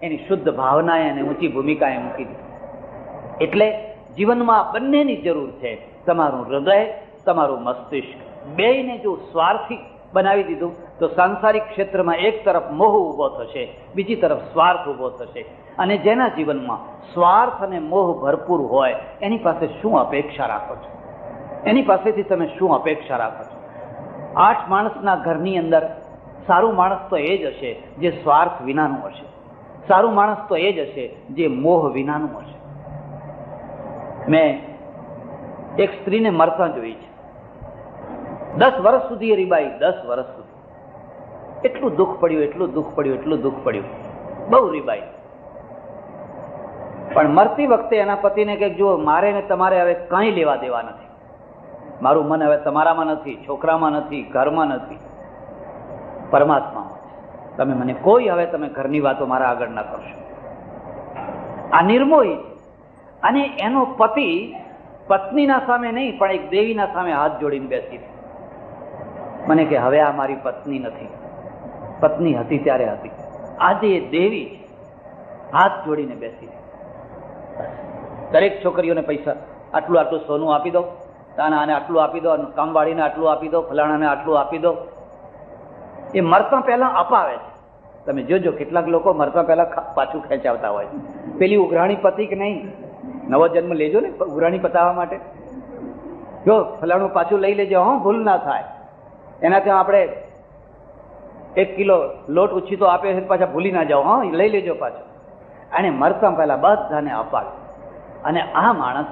B: એની શુદ્ધ ભાવનાએ અને ઊંચી ભૂમિકાએ મૂકી દીધી. એટલે જીવનમાં બંનેની જરૂર છે, તમારું હૃદય, તમારું મસ્તિષ્ક. બેયને જો સ્વાર્થી બનાવી દીધું તો સાંસારિક ક્ષેત્રમાં એક તરફ મોહ ઊભો થશે, બીજી તરફ સ્વાર્થ ઊભો થશે. અને જેના જીવનમાં સ્વાર્થ અને મોહ ભરપૂર હોય એની પાસે શું અપેક્ષા રાખો છો? એની પાસેથી તમે શું અપેક્ષા રાખો છો? 8 માણસના ઘરની અંદર સારું માણસ તો એ જ હશે જે સ્વાર્થ વિનાનું હશે. સારું માણસ તો એ જ હશે જે મોહ વિનાનું હશે. મેં એક સ્ત્રીને મરતા જોઈ છે. 10 વર્ષ સુધી એ રીબાઈ, 10 વર્ષ સુધી એટલું દુઃખ પડ્યું, એટલું દુઃખ પડ્યું, એટલું દુઃખ પડ્યું, બહુ રીબાઈ. પણ મરતી વખતે એના પતિને કહે, જો મારે ને તમારે હવે કંઈ લેવા દેવા નથી, મારું મન હવે તમારામાં નથી, છોકરામાં નથી, ઘરમાં નથી, પરમાત્મામાં છે. તમે મને કોઈ હવે તમે ઘરની વાતો મારા આગળ ના કરશો. આ નિર્મોહી. અને એનો પતિ પત્નીના સામે નહીં પણ એક દેવીના સામે હાથ જોડીને બેસી મને કે હવે આ મારી પત્ની નથી, પત્ની હતી ત્યારે હતી, આજે એ દેવી હાથ જોડીને બેસી. દરેક છોકરીઓને પૈસા આટલું આટલું સોનું આપી દો, આને આટલું આપી દો, કામવાળીને આટલું આપી દો, ફલાણાને આટલું આપી દો. એ મરતા પહેલા અપાવે છે. તમે જોજો કેટલાક લોકો મરતા પહેલા પાછું ખેંચાવતા હોય છે. પેલી ઉઘરાણી પતિ કે નહીં, નવો જન્મ લેજો ને ઉઘરાણી પતાવવા માટે, જો ફલાણું પાછું લઈ લેજો, હા ભૂલ ના થાય. એના ત્યાં આપણે 1 કિલો લોટ ઉછીતો આપે છે, પાછા ભૂલી ના જાઓ, હા લઈ લેજો પાછું. અને મરતા પહેલા બધાને અપાવે. અને આ માણસ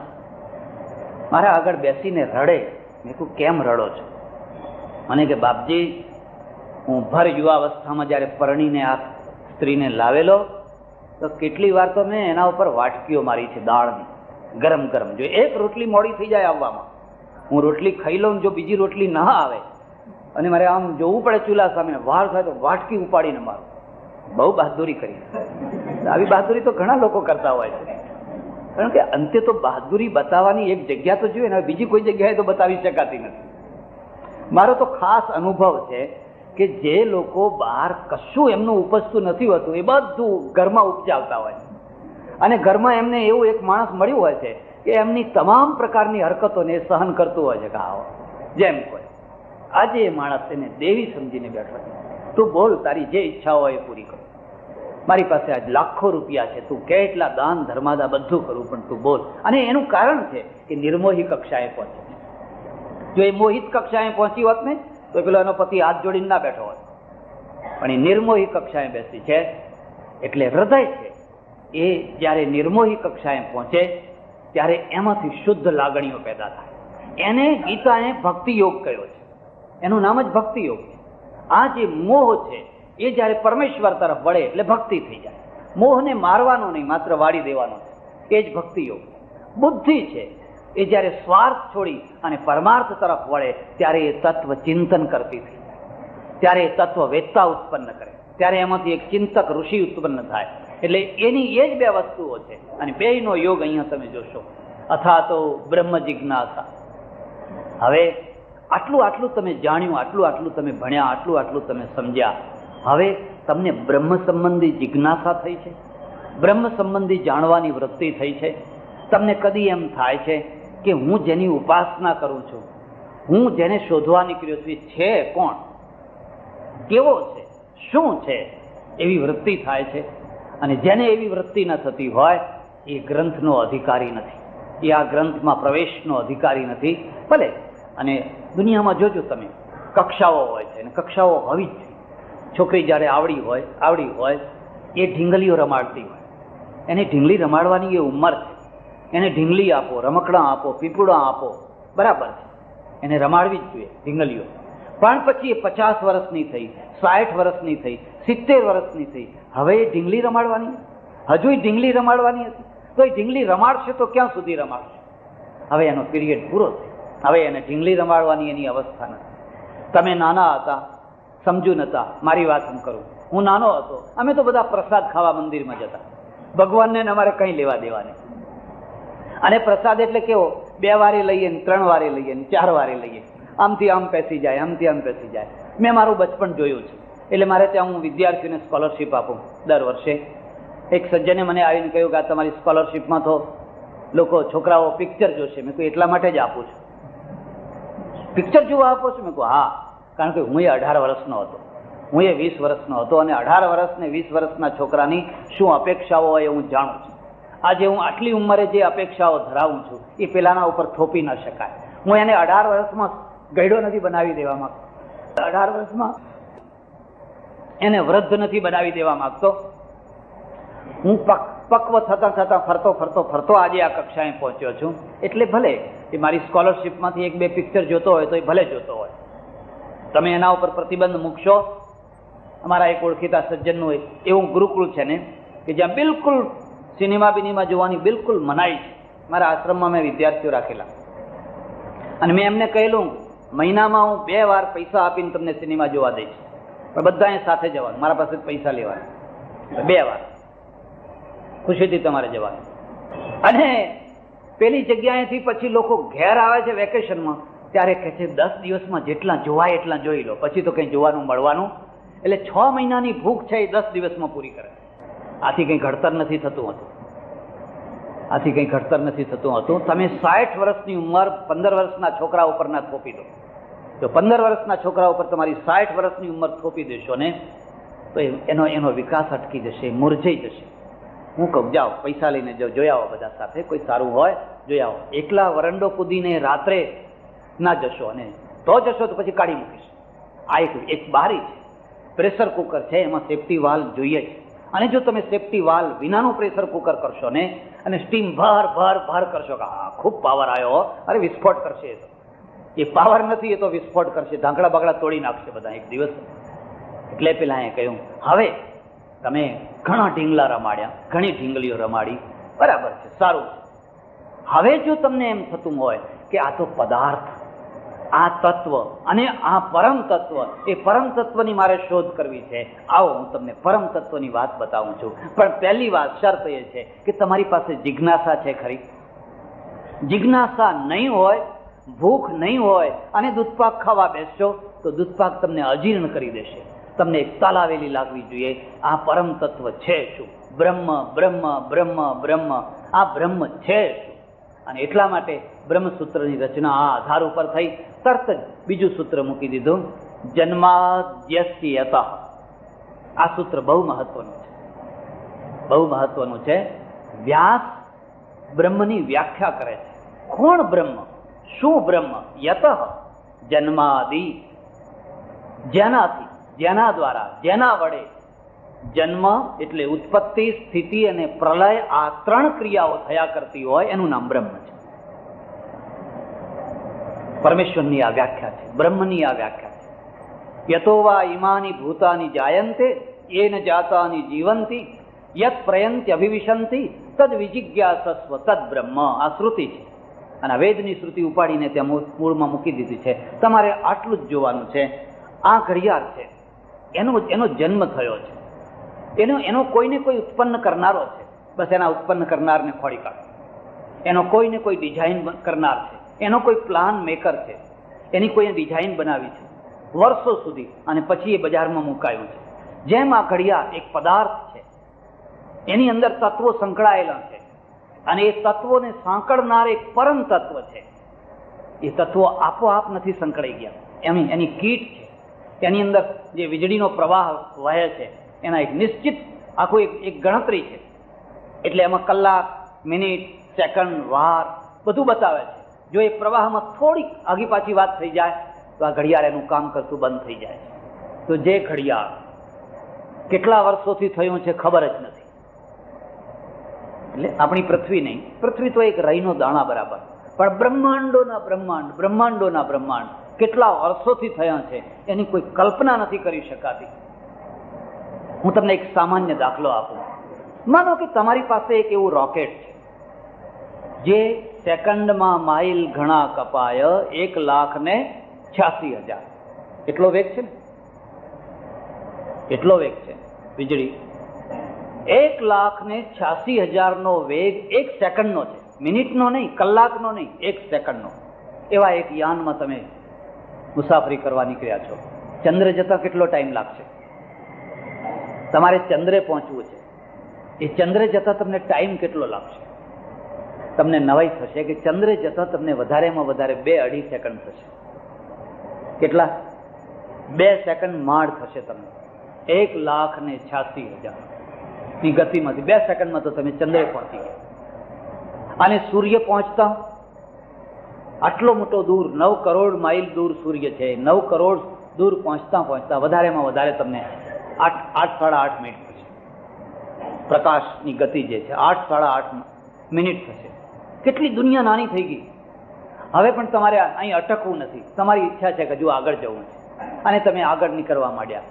B: મારા આગળ બેસીને રડે. મેં કહું કેમ રડો છો? મને કે બાપજી, હું ભર યુવાવસ્થામાં જ્યારે પરણીને આ સ્ત્રીને લાવેલો તો કેટલી વાર તો મેં એના ઉપર વાટકીઓ મારી છે દાળની, ગરમ ગરમ. જો એક રોટલી મોડી થઈ જાય આવવામાં, હું રોટલી ખાઈ લઉં, જો બીજી રોટલી ના આવે અને મારે આમ જોવું પડે ચૂલા સામે, વાર થાય તો વાટકી ઉપાડીને મારું. બહુ બહાદુરી કરી. આવી બહાદુરી તો ઘણા લોકો કરતા હોય છે, કારણ કે અંતે તો બહાદુરી બતાવવાની એક જગ્યા તો જોઈએ ને, બીજી કોઈ જગ્યાએ તો બતાવી શકાતી નથી. મારો તો ખાસ અનુભવ છે કે જે લોકો બહાર કશું એમનું ઉપજતું નથી હોતું એ બધું ઘરમાં ઉપજાવતા હોય છે. અને ઘરમાં એમને એવું એક માણસ મળ્યું હોય છે કે એમની તમામ પ્રકારની હરકતોને સહન કરતું હોય છે. કે આવો જેમ કોઈ આજે એ માણસ એને દેવી સમજીને બેઠો છે. તું બોલ, તારી જે ઈચ્છા હોય એ પૂરી કરું. મારી પાસે આજ લાખો રૂપિયા છે, તું કેટલા દાન ધર્માદા બધું કરું, પણ તું બોલ. અને એનું કારણ છે કે નિર્મોહી કક્ષાએ પહોંચે છે. જો એ મોહિત કક્ષાએ પહોંચી હોત ને તો પેલો એનો પતિ હાથ જોડીને ના બેઠો હોત, પણ એ નિર્મોહી કક્ષાએ બેસી છે. એટલે હૃદય છે એ જ્યારે નિર્મોહી કક્ષાએ પહોંચે ત્યારે એમાંથી શુદ્ધ લાગણીઓ પેદા થાય. એને ગીતાએ ભક્તિ યોગ કહ્યો છે, એનું નામ જ ભક્તિ યોગ છે. આ જે મોહ છે એ જ્યારે પરમેશ્વર તરફ વળે એટલે ભક્તિ થઈ જાય. મોહને મારવાનો નહીં, માત્ર વાળી દેવાનો છે, એ જ ભક્તિ યોગ. બુદ્ધિ છે એ જ્યારે સ્વાર્થ છોડી અને પરમાર્થ તરફ વળે ત્યારે એ તત્વ ચિંતન કરતી થઈ જાય, ત્યારે એ તત્વ વેદતા ઉત્પન્ન કરે, ત્યારે એમાંથી એક ચિંતક ઋષિ ઉત્પન્ન થાય. એટલે એની એ જ 2 વસ્તુઓ છે. અને બેયનો યોગ અહીંયા તમે જોશો. અથા તો બ્રહ્મ જિજ્ઞાસા. હવે આટલું તમે જાણ્યું, આટલું તમે ભણ્યા, આટલું તમે સમજ્યા. હવે તમને બ્રહ્મ સંબંધી જિજ્ઞાસા થઈ છે, બ્રહ્મ સંબંધી જાણવાની વૃત્તિ થઈ છે. તમને કદી એમ થાય છે કે હું જેની ઉપાસના કરું છું, હું જેને શોધવા નીકળ્યો છું, છે કોણ, કેવો છે, શું છે, એવી વૃત્તિ થાય છે. અને જેને એવી વૃત્તિ ન થતી હોય એ ગ્રંથનો અધિકારી નથી, એ આ ગ્રંથમાં પ્રવેશનો અધિકારી નથી. ભલે અને દુનિયામાં જોજો તમે, કક્ષાઓ હોય છે અને કક્ષાઓ હોવી જ. છોકરી જ્યારે આવડી હોય એ ઢીંગલીઓ રમાડતી હોય, એને ઢીંગલી રમાડવાની એ ઉંમર છે. એને ઢીંગલી આપો, રમકડાં આપો, પીપુડા આપો, બરાબર છે, એને રમાડવી જ જોઈએ ઢીંગલીઓ. પણ પછી એ 50 વર્ષની થઈ, 60 વર્ષની થઈ, 70 વર્ષની થઈ, હવે એ ઢીંગલી રમાડવાની, હજુ ઢીંગલી રમાડવાની હતી તો એ ઢીંગલી રમાડશે તો ક્યાં સુધી રમાડશે? હવે એનો પીરિયડ પૂરો છે. હવે એને ઢીંગલી રમાડવાની એની અવસ્થા નથી. તમે નાના હતા, સમજુ નતા. મારી વાત હું કરું, હું નાનો હતો, અમે તો બધા પ્રસાદ ખાવા મંદિરમાં જતા. ભગવાનને અમારે કંઈ લેવા દેવા નહીં. અને પ્રસાદ એટલે કેવો, 2 વારે લઈએ ને 3 વારે લઈએ ને 4 વારે લઈએ, આમથી આમ પેસી જાય, આમથી આમ પેસી જાય. મેં મારું બચપણ જોયું છે. એટલે મારે ત્યાં હું વિદ્યાર્થીઓને સ્કોલરશીપ આપું દર વર્ષે. એક સજ્જને મને આવીને કહ્યું કે આ તમારી સ્કોલરશીપમાં તો લોકો છોકરાઓ પિક્ચર જોશે. મેં કહ્યું એટલા માટે જ આપું છું. પિક્ચર જોવા આપો છો? મેં કહ્યું હા. કારણ કે હું એ 18 વર્ષનો હતો, હું એ 20 વર્ષનો હતો, અને 18 વર્ષ ને 20 વર્ષના છોકરાની શું અપેક્ષાઓ હોય એ હું જાણું છું. આજે હું આટલી ઉંમરે જે અપેક્ષાઓ ધરાવું છું એ પેલાના ઉપર થોપી ન શકાય. હું એને 18 વર્ષમાં ગયડો નથી બનાવી દેવા માંગતો, 18 વર્ષમાં એને વૃદ્ધ નથી બનાવી દેવા માંગતો. હું પક્વ થતા થતા ફરતો ફરતો ફરતો આજે આ કક્ષાએ પહોંચ્યો છું. એટલે ભલે એ મારી સ્કોલરશીપમાંથી 1-2 પિક્ચર જોતો હોય તો એ ભલે જોતો હોય, તમે એના ઉપર પ્રતિબંધ મૂકશો. અમારા એક ઓળખીતા સજ્જનનું એવું ગુરુકુળ છે ને કે જ્યાં બિલકુલ સિનેમા બિનેમા જોવાની બિલકુલ મનાઈ છે. મારા આશ્રમમાં મેં વિદ્યાર્થીઓ રાખેલા, અને મેં એમને કહેલું મહિનામાં હું 2 વાર પૈસા આપીને તમને સિનેમા જોવા દઈશ, પણ બધા સાથે જવાનું, મારા પાસે પૈસા લેવાના. 2 વાર ખુશીથી તમારે જવાનું. અને પેલી જગ્યાએથી પછી લોકો ઘેર આવે છે વેકેશનમાં, ત્યારે કહે છે 10 દિવસમાં જેટલા જોવાય એટલા જોઈ લો, પછી તો કંઈ જોવાનું મળવાનું. એટલે 6 મહિનાની ભૂખ છે એ 10 દિવસમાં પૂરી કરે. આથી કંઈ ઘડતર નથી થતું હતું, આથી કંઈ ઘડતર નથી થતું હતું. તમે 60 વર્ષની ઉંમર 15 વર્ષના છોકરા ઉપર ના થોપી દો. જો 15 વર્ષના છોકરા ઉપર તમારી 60 વર્ષની ઉંમર થોપી દેશો ને તો એનો વિકાસ અટકી જશે, મુરઝાઈ જશે. હું કહું જાઓ પૈસા લઈને જાઓ, જોઈ આવો બધા સાથે, કોઈ સારું હોય જોઈ આવો. એકલા વરંડો કૂદીને રાત્રે ના જશો, અને તો જશો તો પછી કાઢી મૂકીશ. આ એક બારી છે, પ્રેશર કુકર છે, એમાં સેફટી વાલ્વ જોઈએ છે. અને જો તમે સેફટી વાલ્વ વિનાનું પ્રેશર કુકર કરશો ને અને સ્ટીમ ભર ભર ભર કરશો કે હા ખૂબ પાવર આવ્યો, અરે વિસ્ફોટ કરશે. એ પાવર નથી, એ તો વિસ્ફોટ કરશે, ઢાંકડા બાકડા તોડી નાખશે બધા એક દિવસ. એટલે પેલા એ કહ્યું હવે તમે ઘણા ઢીંગલા રમાડ્યા, ઘણી ઢીંગલીઓ રમાડી, બરાબર છે, સારું છે. હવે જો તમને એમ થતું હોય કે આ તો પદાર્થ, આ તત્વ અને આ પરમ તત્વ, એ પરમ તત્વની મારે શોધ કરવી છે, આવો હું તમને પરમ તત્વની વાત બતાવું છું. પણ પહેલી વાત શરત એ છે કે તમારી પાસે જિજ્ઞાસા છે ખરી. જિજ્ઞાસા નહીં હોય, ભૂખ નહીં હોય અને દૂધપાક ખાવા બેસશો તો દૂધપાક તમને અજીર્ણ કરી દેશે. તમને એક તાલાવેલી લાગવી જોઈએ, આ પરમ તત્વ છે શું? બ્રહ્મ બ્રહ્મ બ્રહ્મ બ્રહ્મ, આ બ્રહ્મ છે શું? અને એટલા માટે બ્રહ્મસૂત્રની રચના આ આધાર ઉપર થઈ. તરત જ બીજું સૂત્ર મૂકી દીધું, જન્માદ્યસ્ય યતઃ. આ સૂત્ર બહુ મહત્વનું છે, બહુ મહત્વનું છે. વ્યાસ બ્રહ્મની વ્યાખ્યા કરે છે. કોણ બ્રહ્મ, શું બ્રહ્મ? યતઃ જન્માદિ, જેનાથી, જેના દ્વારા, જેના વડે. જન્મ એટલે ઉત્પત્તિ, સ્થિતિ અને પ્રલય, આ 3 ક્રિયાઓ થયા કરતી હોય એનું નામ બ્રહ્મ છે. પરમેશ્વરની આ વ્યાખ્યા છે, બ્રહ્મની આ વ્યાખ્યા છે. યતો વા ઇમાની ભૂતાની જાયંતે યેન જાતાની જીવંતી યત પ્રયંતિ અભિવિશંતિ તદ વિજિજ્ઞાસસ્વ તદ બ્રહ્મ. આ શ્રુતિ છે, અને આ વેદની શ્રુતિ ઉપાડીને ત્યાં મૂળમાં મૂકી દીધી છે. તમારે આટલું જ જોવાનું છે. આ ઘડિયાળ છે, એનો જન્મ થયો છે, એનો કોઈને કોઈ ઉત્પન્ન કરનારો છે. બસ એના ઉત્પન્ન કરનારને ખોડી કાઢો. એનો કોઈને કોઈ ડિઝાઇન કરનાર છે, એનો કોઈ પ્લાન મેકર છે, એની કોઈ ડિઝાઇન બનાવી છે વર્ષો સુધી, અને પછી એ બજારમાં મુકાયું છે. જેમ આ ઘડિયાળ એક પદાર્થ છે, એની અંદર તત્વો સંકળાયેલા છે, અને એ તત્વોને સાંકળનાર એક પરમ તત્વ છે. એ તત્વો આપોઆપ નથી સંકળાઈ ગયા, એની કીટ છે. એની અંદર જે વીજળીનો પ્રવાહ વહે છે એના એક નિશ્ચિત આખું એક ગણતરી છે. એટલે એમાં કલાક, મિનિટ, સેકન્ડ, વાર બધું બતાવે છે. જો એ પ્રવાહમાં થોડીક આગી પાછી વાત થઈ જાય તો આ ઘડિયાળ એનું કામ કરતું બંધ થઈ જાય છે. તો જે ઘડિયાળ કેટલા વર્ષોથી થયું છે ખબર જ નથી. એટલે આપણી પૃથ્વી નહીં, પૃથ્વી તો એક રહીનો દાણા બરાબર, પણ બ્રહ્માંડોના બ્રહ્માંડ, બ્રહ્માંડોના બ્રહ્માંડ કેટલા વર્ષોથી થયા છે એની કોઈ કલ્પના નથી કરી શકાતી. હું તમને એક સામાન્ય દાખલો આપું. માનો કે તમારી પાસે એક એવું રોકેટ છે જે સેકન્ડમાં માઇલ ઘણા કપાય 1,86,000. એટલો વેગ છે ને, એટલો વેગ છે વીજળી. 1,86,000 નો વેગ 1 સેકન્ડનો છે, મિનિટનો નહીં, કલાકનો નહીં, 1 સેકન્ડનો. એવા એક યાનમાં તમે મુસાફરી કરવા નીકળ્યા છો. ચંદ્ર જતા કેટલો ટાઈમ લાગશે? તમારે ચંદ્રે પહોંચવું છે. એ ચંદ્રે જતા તમને ટાઈમ કેટલો લાગશે? તમને નવાઈ થશે કે ચંદ્રે જતા તમને વધારેમાં વધારે 2-2.5 સેકન્ડ થશે. કેટલા? 2 સેકન્ડ માળ થશે તમને 1,86,000 ની ગતિમાંથી 2 સેકન્ડમાં તો તમે ચંદ્રે પહોંચી ગયા. અને સૂર્ય પહોંચતા આટલો મોટો દૂર 9 કરોડ માઇલ દૂર સૂર્ય છે. 9 કરોડ દૂર પહોંચતા વધારેમાં વધારે તમને 8 સાડા 8 મિનિટ થશે. પ્રકાશની ગતિ જે છે 8 સાડા 8 મિનિટ થશે. કેટલી દુનિયા નાની થઈ ગઈ. હવે પણ તમારે અહીં અટકવું નથી. તમારી ઈચ્છા છે કે હજુ આગળ જવું છે અને તમે આગળ નીકળવા માંડ્યા.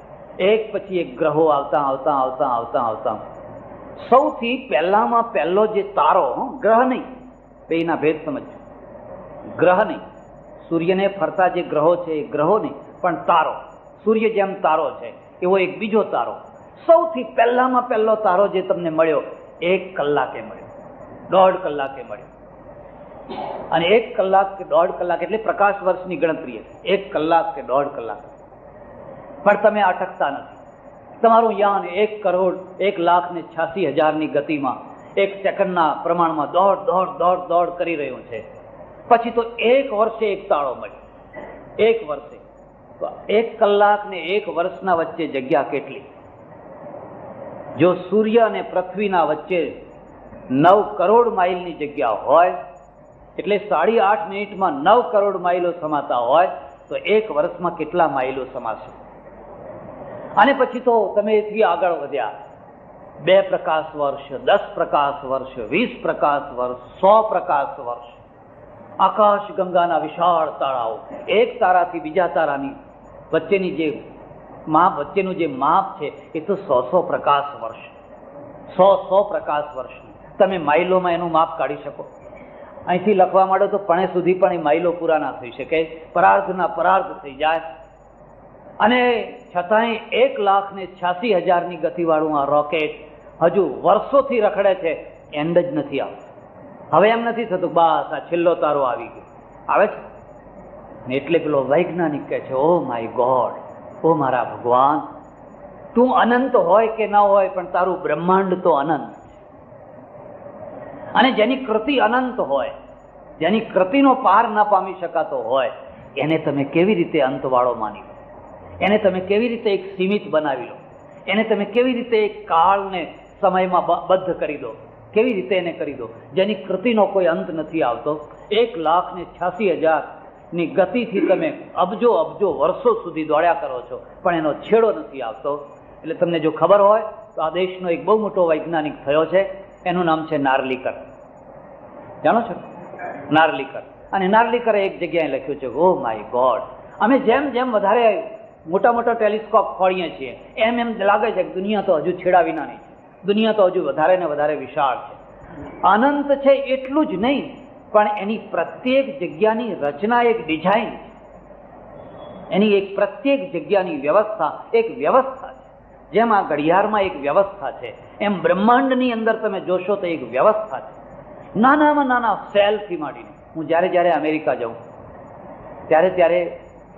B: એક પછી એક ગ્રહો આવતા આવતા આવતા આવતા આવતા સૌથી પહેલામાં પહેલો જે તારો, ગ્રહ નહીં, બેના ભેદ સમજો. ગ્રહ નહીં, સૂર્યને ફરતા જે ગ્રહો છે એ ગ્રહો નહીં, પણ તારો. સૂર્ય જેમ તારો છે એવો એક બીજો તારો, સૌથી પહેલામાં પહેલો તારો જે તમને મળ્યો 1 કલાકે મળ્યો, 1.5 કલાકે મળ્યો. અને 1 કલાક કે 1.5 કલાક એટલે પ્રકાશ વર્ષની ગણતરી. 1 કલાક કે 1.5 કલાક. પણ તમે અટકતા નથી. તમારું યાન 1 કરોડ 1,86,000 ની ગતિમાં 1 સેકન્ડના પ્રમાણમાં દોડ દોડ દોડ દોડ કરી રહ્યું છે. પછી તો 1 વર્ષે એક તાળો મળ્યો. 1 વર્ષે 1 કલાક ને 1 વર્ષના વચ્ચે જગ્યા કેટલી? જો સૂર્ય અને પૃથ્વીના વચ્ચે 9 કરોડ માઇલની જગ્યા હોય એટલે 8.5 મિનિટમાં 9 કરોડ માઇલો સમાતા હોય તો 1 વર્ષમાં કેટલા માઇલો સમાશે? અને પછી તો તમે એથી આગળ વધ્યા. 2 પ્રકાશ વર્ષ, 10 પ્રકાશ વર્ષ, 20 પ્રકાશ વર્ષ, 100 પ્રકાશ વર્ષ. આકાશ ગંગાના વિશાળ તાળાઓ, એક તારાથી બીજા તારાની વચ્ચેનું જે માપ છે એ તો 100 પ્રકાશ વર્ષ. 100 પ્રકાશ વર્ષ. તમે માઇલોમાં એનું માપ કાઢી શકો? અહીંથી લખવા માંડો તો પણે સુધી પણ એ માઇલો પૂરા ના થઈ શકે. પરાર્ધના પરાર્ધ થઈ જાય. અને છતાંય 1,86,000 ની ગતિવાળું આ રોકેટ હજુ વર્ષોથી રખડે છે, એન્ડ જ નથી આવતો. હવે એમ નથી થતું બસ આ છેલ્લો તારો આવી ગયો. આવે છે ને એટલે પેલો વૈજ્ઞાનિક કહે છે, ઓ માય ગોડ, ઓ મારા ભગવાન, તું અનંત હોય કે ના હોય પણ તારું બ્રહ્માંડ તો અનંત. અને જેની કૃતિ અનંત હોય, જેની કૃતિનો પાર ના પામી શકાતો હોય, એને તમે કેવી રીતે અંતવાળો માની લો? એને તમે કેવી રીતે એક સીમિત બનાવી લો? એને તમે કેવી રીતે એક કાળને સમયમાં બદ્ધ કરી દો? કેવી રીતે એને કરી દો? જેની કૃતિનો કોઈ અંત નથી આવતો. 1,86,000 ની ગતિથી તમે અબજો અબજો વર્ષો સુધી દોડ્યા કરો છો પણ એનો છેડો નથી આવતો. એટલે તમને જો ખબર હોય તો આ દેશનો એક બહુ મોટો વૈજ્ઞાનિક થયો છે, એનું નામ છે નાર્લિકર. જાણો છો નાર્લિકર? અને નાર્લિકરે એક જગ્યાએ લખ્યું છે, ઓ માય ગોડ, અમે જેમ જેમ વધારે મોટા મોટા ટેલિસ્કોપ ખોળીએ છીએ એમ એમ લાગે છે કે દુનિયા તો હજુ છેડા વિનાની છે. દુનિયા તો હજુ વધારે ને વધારે વિશાળ છે. અનંત છે એટલું જ નહીં, પણ એની પ્રત્યેક જગ્યાની રચના એક ડિઝાઇન છે. એની એક પ્રત્યેક જગ્યાની વ્યવસ્થા એક વ્યવસ્થા છે. જેમ આ ઘડિયાળમાં એક વ્યવસ્થા છે, એમ બ્રહ્માંડની અંદર તમે જોશો તો એક વ્યવસ્થા છે. નાનામાં નાના સેલથી માંડીને. હું જ્યારે જ્યારે અમેરિકા જાઉં ત્યારે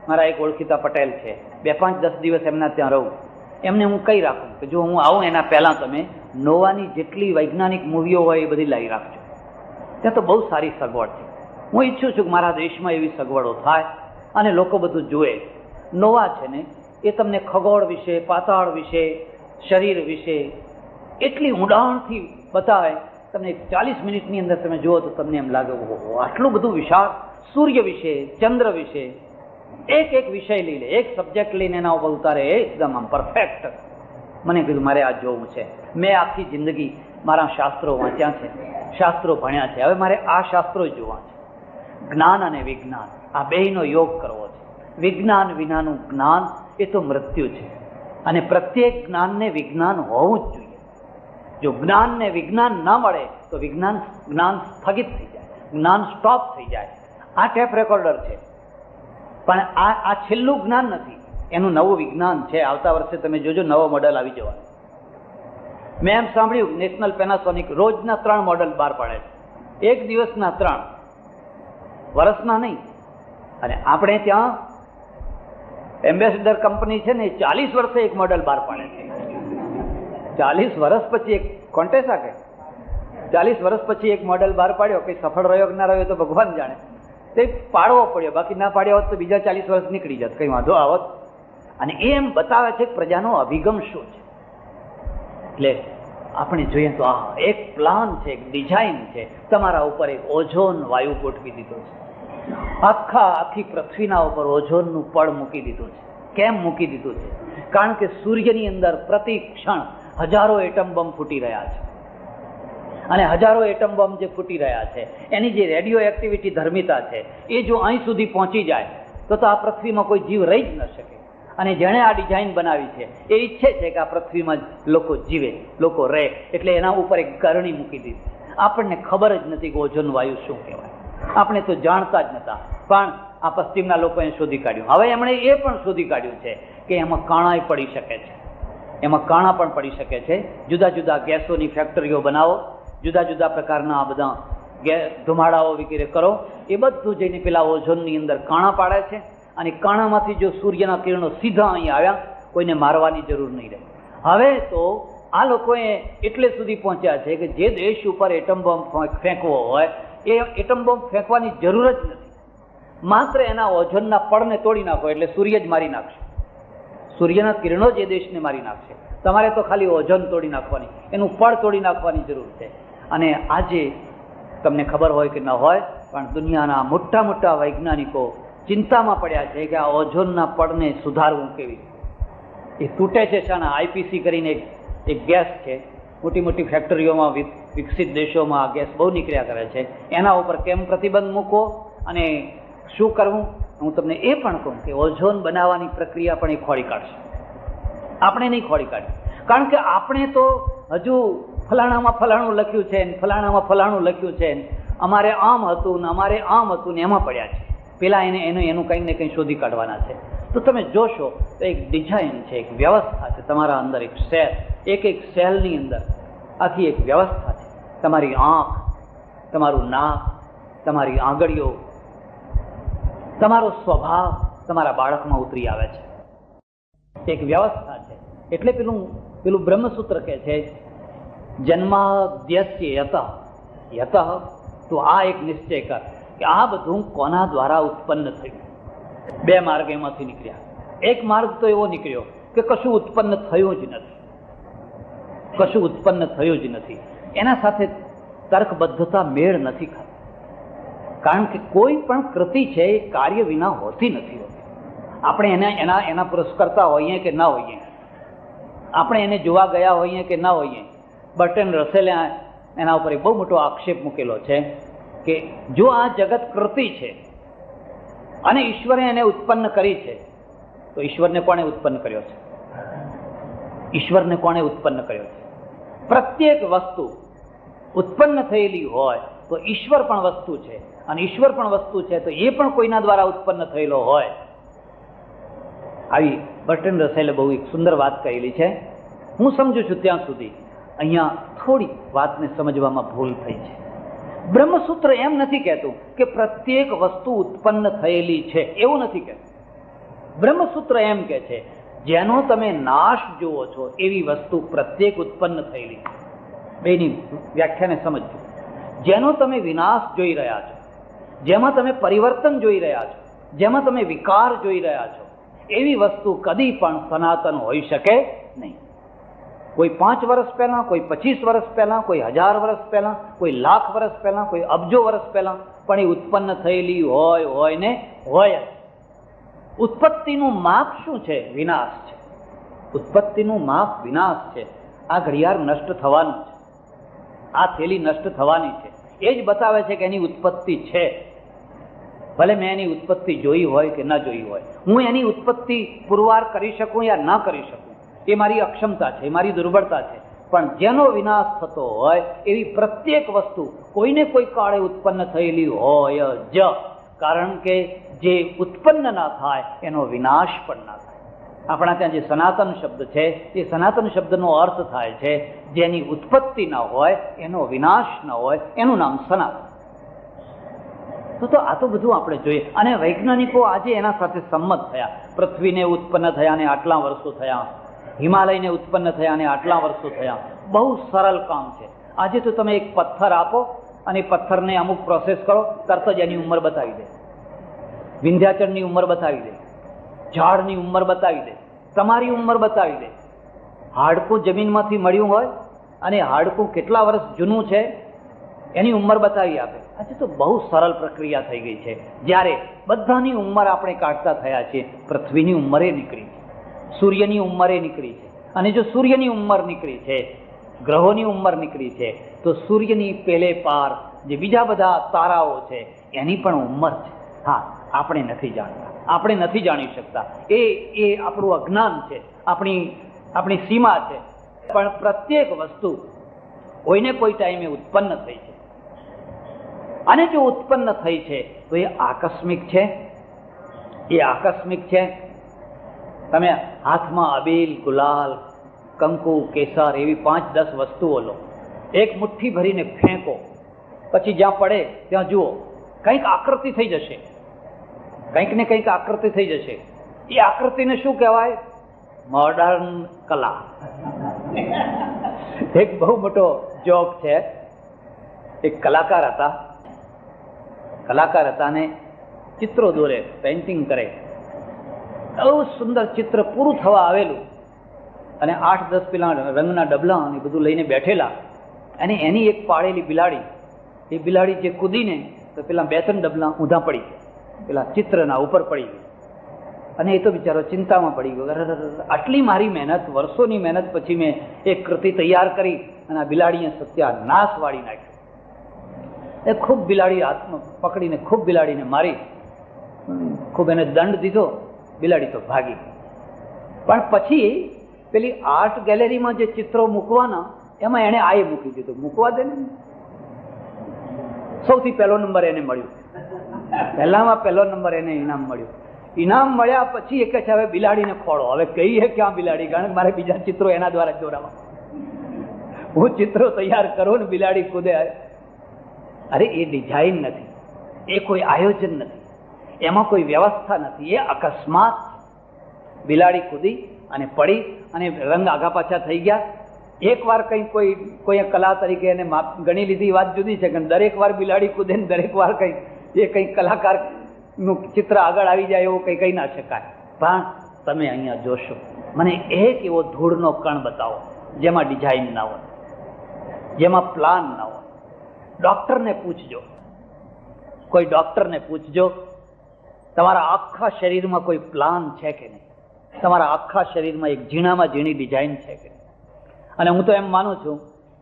B: મારા એક ઓળખીતા પટેલ છે, 2-5-10 દિવસ એમના ત્યાં રહું. એમને હું કહી રાખું કે જો હું આવું એના પહેલાં તમે નોવાની જેટલી વૈજ્ઞાનિક મૂવીઓ હોય એ બધી લાવી રાખજો. ત્યાં તો બહુ સારી સગવડ છે. હું ઈચ્છું છું કે મારા દેશમાં એવી સગવડો થાય અને લોકો બધું જુએ. નોવા છે ને એ તમને ખગોળ વિશે, પાતાળ વિશે, શરીર વિશે એટલી ઊંડાણથી બતાવે. તમને 40 મિનિટની અંદર તમે જુઓ તો તમને એમ લાગે ઓહો આટલું બધું વિશાળ. સૂર્ય વિશે, ચંદ્ર વિશે એક એક વિષય લઈ લે, એક સબ્જેક્ટ લઈને એના ઉપર ઉતારે, એકદમ આમ પરફેક્ટ. મને કીધું મારે આ જોવું છે. મેં આખી જિંદગી મારા શાસ્ત્રો વાંચ્યા છે, શાસ્ત્રો ભણ્યા છે, હવે મારે આ શાસ્ત્રો જ જોવા છે. જ્ઞાન અને વિજ્ઞાન આ બેયનો યોગ કરવો છે. વિજ્ઞાન વિનાનું જ્ઞાન એ તો મૃત્યુ છે. અને પ્રત્યેક જ્ઞાનને વિજ્ઞાન હોવું જ જોઈએ. જો જ્ઞાનને વિજ્ઞાન ના મળે તો જ્ઞાન સ્થગિત થઈ જાય, જ્ઞાન સ્ટોપ થઈ જાય. આ ટેપ રેકોર્ડર છે પણ આ છેલ્લું જ્ઞાન નથી, એનું નવું વિજ્ઞાન છે. આવતા વર્ષે તમે જોજો નવો મોડલ આવી જવાનો. મેં એમ સાંભળ્યું નેશનલ પેનાસોનિક રોજના 3 મોડલ બહાર પાડે છે. એક દિવસના 3, વર્ષના નહીં. અને આપણે ત્યાં એમ્બેસેડર કંપની છે ને 40 વર્ષે એક મોડલ બહાર પાડે છે. 40 વર્ષ પછી એક કોન્ટેસા કે 40 વર્ષ પછી એક મોડલ બહાર પાડ્યો. કંઈ સફળ રહ્યો કે ના રહ્યો તો ભગવાન જાણે. તે પાડવો પડ્યો, બાકી ના પાડ્યા હોત તો બીજા 40 વર્ષ નીકળી જાત, કંઈ વાંધો આવત. અને એમ બતાવે છે કે પ્રજાનો અભિગમ શું છે. એટલે આપણે જોઈએ તો આ એક પ્લાન છે, એક ડિઝાઇન છે. તમારા ઉપર એક ઓઝોન વાયુ ગોઠવી દીધો છે. આખી પૃથ્વીના ઉપર ઓઝોનનું પડ મૂકી દીધું છે. કેમ મૂકી દીધું છે? કારણ કે સૂર્યની અંદર પ્રતિ ક્ષણ હજારો એટમ બોમ્બ ફૂટી રહ્યા છે, અને હજારો એટમ બોમ્બ જે ફૂટી રહ્યા છે એની જે રેડિયો એક્ટિવિટી ધર્મિતા છે એ જો અહીં સુધી પહોંચી જાય તો આ પૃથ્વીમાં કોઈ જીવ રહી જ ન શકે. અને જેણે આ ડિઝાઇન બનાવી છે એ ઈચ્છે છે કે આ પૃથ્વીમાં લોકો જીવે, લોકો રહે, એટલે એના ઉપર એક ગરણી મૂકી દીધી. આપણને ખબર જ નથી કે ઓઝોન વાયુ શું કહેવાય. આપણે તો જાણતા જ નહોતા, પણ આ પશ્ચિમના લોકોએ શોધી કાઢ્યું. હવે એમણે એ પણ શોધી કાઢ્યું છે કે એમાં કાણાય પડી શકે છે, એમાં કાણા પણ પડી શકે છે. જુદા જુદા ગેસોની ફેક્ટરીઓ બનાવો, જુદા જુદા પ્રકારના આ બધા ધુમાડાઓ વગેરે કરો, એ બધું જઈને પેલા ઓઝોનની અંદર કાણા પાડે છે. અને કાણામાંથી જો સૂર્યના કિરણો સીધા અહીં આવ્યા, કોઈને મારવાની જરૂર નહીં રહે. હવે તો આ લોકોએ એટલે સુધી પહોંચ્યા છે કે જે દેશ ઉપર એટમ બોમ્બ ફેંકવો હોય એ એટમ બોમ્બ ફેંકવાની જરૂર જ નથી. માત્ર એના ઓઝોનના પડને તોડી નાખો એટલે સૂર્ય જ મારી નાખશે. સૂર્યના કિરણો જ એ દેશને મારી નાખશે. તમારે તો ખાલી ઓઝોન તોડી નાખવાની, એનું પડ તોડી નાખવાની જરૂર છે. અને આજે તમને ખબર હોય કે ન હોય, પણ દુનિયાના મોટા મોટા વૈજ્ઞાનિકો ચિંતામાં પડ્યા છે કે આ ઓઝોનના પડને સુધારવું કેવી. એ તૂટે છે શાના? આઈપીસી કરીને એક ગેસ છે, મોટી મોટી ફેક્ટરીઓમાં વિકસિત દેશોમાં આ ગેસ બહુ નીકળ્યા કરે છે. એના ઉપર કેમ પ્રતિબંધ મૂકવો અને શું કરવું? હું તમને એ પણ કહું કે ઓઝોન બનાવવાની પ્રક્રિયા પણ એ ખોળી કાઢશે. આપણે નહીં ખોળી કાઢીએ, કારણ કે આપણે તો હજુ ફલાણામાં ફલાણું લખ્યું છે ને ફલાણામાં ફલાણું લખ્યું છે ને અમારે આમ હતું ને અમારે આમ હતું ને એમાં પડ્યા છે. પેલા એનું કંઈક ને કંઈ શોધી કાઢવાના છે. તો તમે જોશો તો એક ડિઝાઇન છે, એક વ્યવસ્થા છે. તમારા અંદર એક સેલ, એક સેલની અંદર આખી એક વ્યવસ્થા છે. તમારી આંખ, તમારું નાક, તમારી આંગળીઓ, તમારો સ્વભાવ તમારા બાળકમાં ઉતરી આવે છે. એક વ્યવસ્થા છે. એટલે પેલું બ્રહ્મસૂત્ર કહે છે જન્માદ્યસ્ય યતઃ તો આ એક નિશ્ચય કર કે આ બધું કોના દ્વારા ઉત્પન્ન થયું. બે માર્ગ એમાંથી નીકળ્યા. એક માર્ગ તો એવો નીકળ્યો કે કશું ઉત્પન્ન થયું જ નથી, કશું ઉત્પન્ન થયું જ નથી. એના સાથે તર્કબદ્ધતા મેળ નથી ખાતી, કારણ કે કોઈ પણ કૃતિ છે એ કાર્ય વિના હોતી નથી હોતી. આપણે એના પુરસ્કર્તા હોઈએ કે ના હોઈએ, આપણે એને જોવા ગયા હોઈએ કે ના હોઈએ. બર્ટન રસેલે એના ઉપર એક બહુ મોટો આક્ષેપ મૂકેલો છે કે જો આ જગત કૃતિ છે અને ઈશ્વરે એને ઉત્પન્ન કરી છે, તો ઈશ્વરને કોણે ઉત્પન્ન કર્યો છે? ઈશ્વરને કોણે ઉત્પન્ન કર્યો છે? પ્રત્યેક વસ્તુ ઉત્પન્ન થયેલી હોય તો ઈશ્વર પણ વસ્તુ છે, અને ઈશ્વર પણ વસ્તુ છે તો એ પણ કોઈના દ્વારા ઉત્પન્ન થયેલો હોય. આવી બર્ટન રસેલે બહુ એક સુંદર વાત કરેલી છે. હું સમજુ છું ત્યાં સુધી અહીંયા થોડી વાતને સમજવામાં ભૂલ થઈ છે. બ્રહ્મસૂત્ર એમ નથી કહેતું કે પ્રત્યેક વસ્તુ ઉત્પન્ન થયેલી છે, એવું નથી કહેતું. બ્રહ્મસૂત્ર એમ કહે છે જેનો તમે નાશ જુઓ છો એવી વસ્તુ પ્રત્યેક ઉત્પન્ન થયેલી છે. બેની વ્યાખ્યાને સમજજો. જેનો તમે વિનાશ જોઈ રહ્યા છો, જેમાં તમે પરિવર્તન જોઈ રહ્યા છો, જેમાં તમે વિકાર જોઈ રહ્યા છો, એવી વસ્તુ કદી પણ સનાતન હોઈ શકે નહીં. કોઈ 5 વર્ષ પહેલા, કોઈ 25 વર્ષ પહેલા, કોઈ 1000 વર્ષ પહેલા, કોઈ લાખ વર્ષ પહેલા, કોઈ અબજો વર્ષ પહેલા પણ એ ઉત્પન્ન થયેલી હોય ને હોય. ઉત્પત્તિનું માપ શું છે? વિનાશ છે. ઉત્પત્તિનું માપ વિનાશ છે. આ ઘડિયાળ નષ્ટ થવાનું છે, આ થેલી નષ્ટ થવાની છે. એ જ બતાવે છે કે એની ઉત્પત્તિ છે. ભલે મેં એની ઉત્પત્તિ જોઈ હોય કે ન જોઈ હોય, હું એની ઉત્પત્તિ પુરવાર કરી શકું યા ના કરી શકું એ મારી અક્ષમતા છે, મારી દુર્બળતા છે. પણ જેનો વિનાશ થતો હોય એવી પ્રત્યેક વસ્તુ કોઈને કોઈ કાળે ઉત્પન્ન થયેલી હોય જ. કારણ કે જે ઉત્પન્ન ના થાય એનો વિનાશ પણ ના થાય. આપણા ત્યાં જે સનાતન શબ્દ છે એ સનાતન શબ્દનો અર્થ થાય છે જેની ઉત્પત્તિ ન હોય, એનો વિનાશ ન હોય, એનું નામ સનાતન. તો આ તો બધું આપણે જોઈએ. અને વૈજ્ઞાનિકો આજે એના સાથે સંમત થયા. પૃથ્વીને ઉત્પન્ન થયાને આટલા વર્ષો થયા, હિમાલયને ઉત્પન્ન થયાને આટલા વર્ષો થયા. બહુ સરળ કામ છે. આજે તો તમે એક પથ્થર આપો અને પથ્થરને અમુક પ્રોસેસ કરો, તરત જ એની ઉંમર બતાવી દે. વિંધ્યાચળની ઉંમર બતાવી દે, ઝાડની ઉંમર બતાવી દે. તમારી ઉંમર બતાવી દે. હાડકું જમીનમાંથી મળ્યું હોય અને હાડકું કેટલા વર્ષ જૂનું છે એની ઉંમર બતાવી આપે. આજે તો બહુ સરળ પ્રક્રિયા થઈ ગઈ છે. જ્યારે બધાની ઉંમર આપણે કાઢતા થયા છીએ, પૃથ્વીની ઉંમરે નીકળી છે, સૂર્યની ઉંમરે નીકળી છે. અને જો સૂર્યની ઉંમર નીકળી છે, ગ્રહોની ઉંમર નીકળી છે, તો સૂર્યની પેલે પાર જે બીજા બધા તારાઓ છે એની પણ ઉંમર છે. હા, આપણે નથી જાણતા, આપણે નથી જાણી શકતા. એ આપણું અજ્ઞાન છે, આપણી સીમા છે. પણ પ્રત્યેક વસ્તુ કોઈને કોઈ ટાઈમે ઉત્પન્ન થઈ છે. અને જો ઉત્પન્ન થઈ છે તો એ આકસ્મિક છે. એ આકસ્મિક છે. તમે હાથમાં અબીલ, ગુલાલ, કંકુ, કેસર એવી 5-10 વસ્તુઓ લો, એક મુઠ્ઠી ભરીને ફેંકો, પછી જ્યાં પડે ત્યાં જુઓ, કંઈક આકૃતિ થઈ જશે, કંઈક ને કંઈક આકૃતિ થઈ જશે. એ આકૃતિને શું કહેવાય? મોડર્ન કલા. એક બહુ મોટો જોક છે. એક કલાકાર હતા ને ચિત્રો દોરે, પેઇન્ટિંગ કરે. બહુ સુંદર ચિત્ર પૂરું થવા આવેલું અને 8-10 પેલા રંગના ડબલા અને બધું લઈને બેઠેલા. અને એની એક પાળેલી બિલાડી, એ બિલાડી જે કૂદીને તો પેલા 2-3 ડબલા ઊંધા પડી ગયા, પેલા ચિત્રના ઉપર પડી ગયા. અને એ તો બિચારો ચિંતામાં પડી ગયો. આટલી મારી મહેનત, વર્ષોની મહેનત પછી મેં એક કૃતિ તૈયાર કરી અને આ બિલાડીએ સત્યાનાશ વાળી નાખ્યો. એ ખૂબ બિલાડી હાથમાં પકડીને ખૂબ બિલાડીને મારી, ખૂબ એને દંડ દીધો. બિલાડી તો ભાગી. પણ પછી પેલી આર્ટ ગેલેરીમાં જે ચિત્રો મૂકવાના એમાં એને આ મૂકી દીધું. મૂકવા દે ને. સૌથી પહેલો નંબર એને મળ્યો. પહેલામાં પહેલો નંબર એને ઇનામ મળ્યું. ઇનામ મળ્યા પછી એક છે હવે બિલાડીને ખોળો. હવે કહીએ ક્યાં બિલાડી, કારણ કે મારે બીજા ચિત્રો એના દ્વારા દોરાવા. હું ચિત્રો તૈયાર કરું ને બિલાડી કૂદે. અરે એ ડિઝાઇન નથી, એ કોઈ આયોજન નથી, એમાં કોઈ વ્યવસ્થા નથી, એ અકસ્માત. બિલાડી કૂદી અને પડી અને રંગ આગા પાછા થઈ ગયા. એક વાર કોઈ કલા તરીકે એને ગણી લીધી વાત જુદી છે, કે દરેક વાર બિલાડી કૂદે ને દરેક વાર કંઈક કલાકારનું ચિત્ર આગળ આવી જાય એવું કંઈ કહી ના શકાય. પણ તમે અહીંયા જોશો, મને એક એવો ધૂળનો કણ બતાવો જેમાં ડિઝાઇન ના હોય, જેમાં પ્લાન ના હોય. ડોક્ટરને પૂછજો, કોઈ ડોક્ટરને પૂછજો, તમારા આખા શરીરમાં કોઈ પ્લાન છે કે નહીં? તમારા આખા શરીરમાં એક ઝીણામાં ઝીણી ડિઝાઇન છે કે નહીં? અને હું તો એમ માનું છું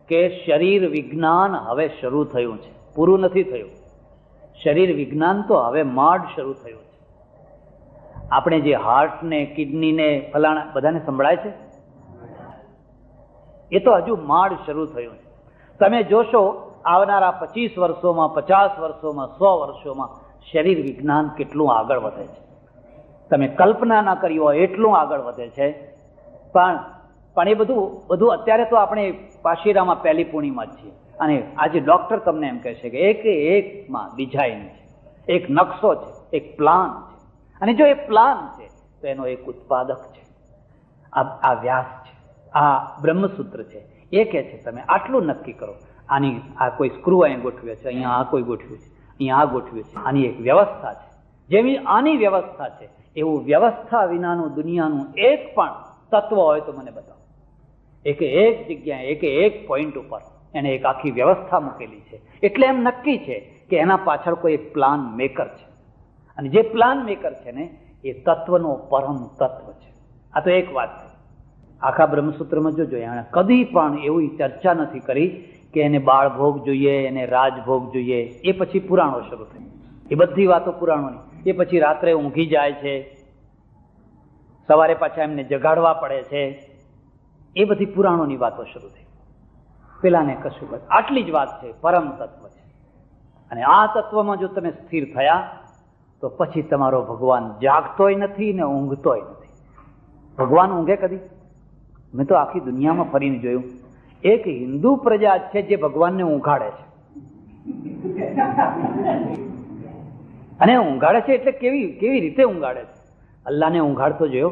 B: કે શરીર વિજ્ઞાન હવે શરૂ થયું છે, પૂરું નથી થયું. શરીર વિજ્ઞાન તો હવે માંડ શરૂ થયું છે. આપણે જે હાર્ટને, કિડનીને, ફલાણા બધાને સંભળાય છે, એ તો હજુ માંડ શરૂ થયું છે. તમે જોશો આવનારા 25 વર્ષોમાં, 50 વર્ષોમાં, 100 વર્ષોમાં શરીર વિજ્ઞાન કેટલું આગળ વધે છે. તમે કલ્પના ના કરી હોય એટલું આગળ વધે છે. પણ એ બધું અત્યારે તો આપણે પાશીરામાં પહેલી પૂર્ણિમા જ છીએ. અને આજે ડોક્ટર તમને એમ કહે છે કે એકમાં ડિઝાઇન છે, એક નકશો છે, એક પ્લાન છે. અને જો એ પ્લાન છે તો એનો એક ઉત્પાદક છે. આ વ્યાસ છે, આ બ્રહ્મસૂત્ર છે. એ કહે છે તમે આટલું નક્કી કરો, આ કોઈ સ્ક્રૂ અહીં ગોઠવ્યો છે, અહીંયા આ કોઈ ગોઠવ્યું છે, અહીંયા આ ગોઠવ્યું છે. આની એક વ્યવસ્થા છે. જેવી આની વ્યવસ્થા છે એવું વ્યવસ્થા વિનાનું દુનિયાનું એક પણ તત્વ હોય તો મને બતાવો. એક જગ્યાએ, એક પોઈન્ટ ઉપર એને એક આખી વ્યવસ્થા મૂકેલી છે. એટલે એમ નક્કી છે કે એના પાછળ કોઈ એક પ્લાન મેકર છે. અને જે પ્લાન મેકર છે ને એ તત્વનો પરમ તત્વ છે. આ તો એક વાત છે. આખા બ્રહ્મસૂત્રમાં જોજો, એણે કદી પણ એવી ચર્ચા નથી કરી કે એને બાળભોગ જોઈએ, એને રાજભોગ જોઈએ. એ પછી પુરાણો શરૂ થઈ. એ બધી વાતો પુરાણોની. એ પછી રાત્રે ઊંઘી જાય છે, સવારે પાછા એમને જગાડવા પડે છે. એ બધી પુરાણોની વાતો શરૂ થઈ. પેલાને કશું બસ આટલી જ વાત છે, પરમ તત્વ છે. અને આ તત્વમાં જો તમે સ્થિર થયા તો પછી તમારો ભગવાન જાગતોય નથી ને ઊંઘતોય નથી. ભગવાન ઊંઘે કદી? મેં તો આખી દુનિયામાં ફરીને જોયું, એક હિન્દુ પ્રજા છે જે ભગવાનને ઊંઘાડે છે. અને ઊંઘાડે છે એટલે કેવી રીતે ઊંઘાડે છે? અલ્લાહને ઊંઘાડતો જોયો?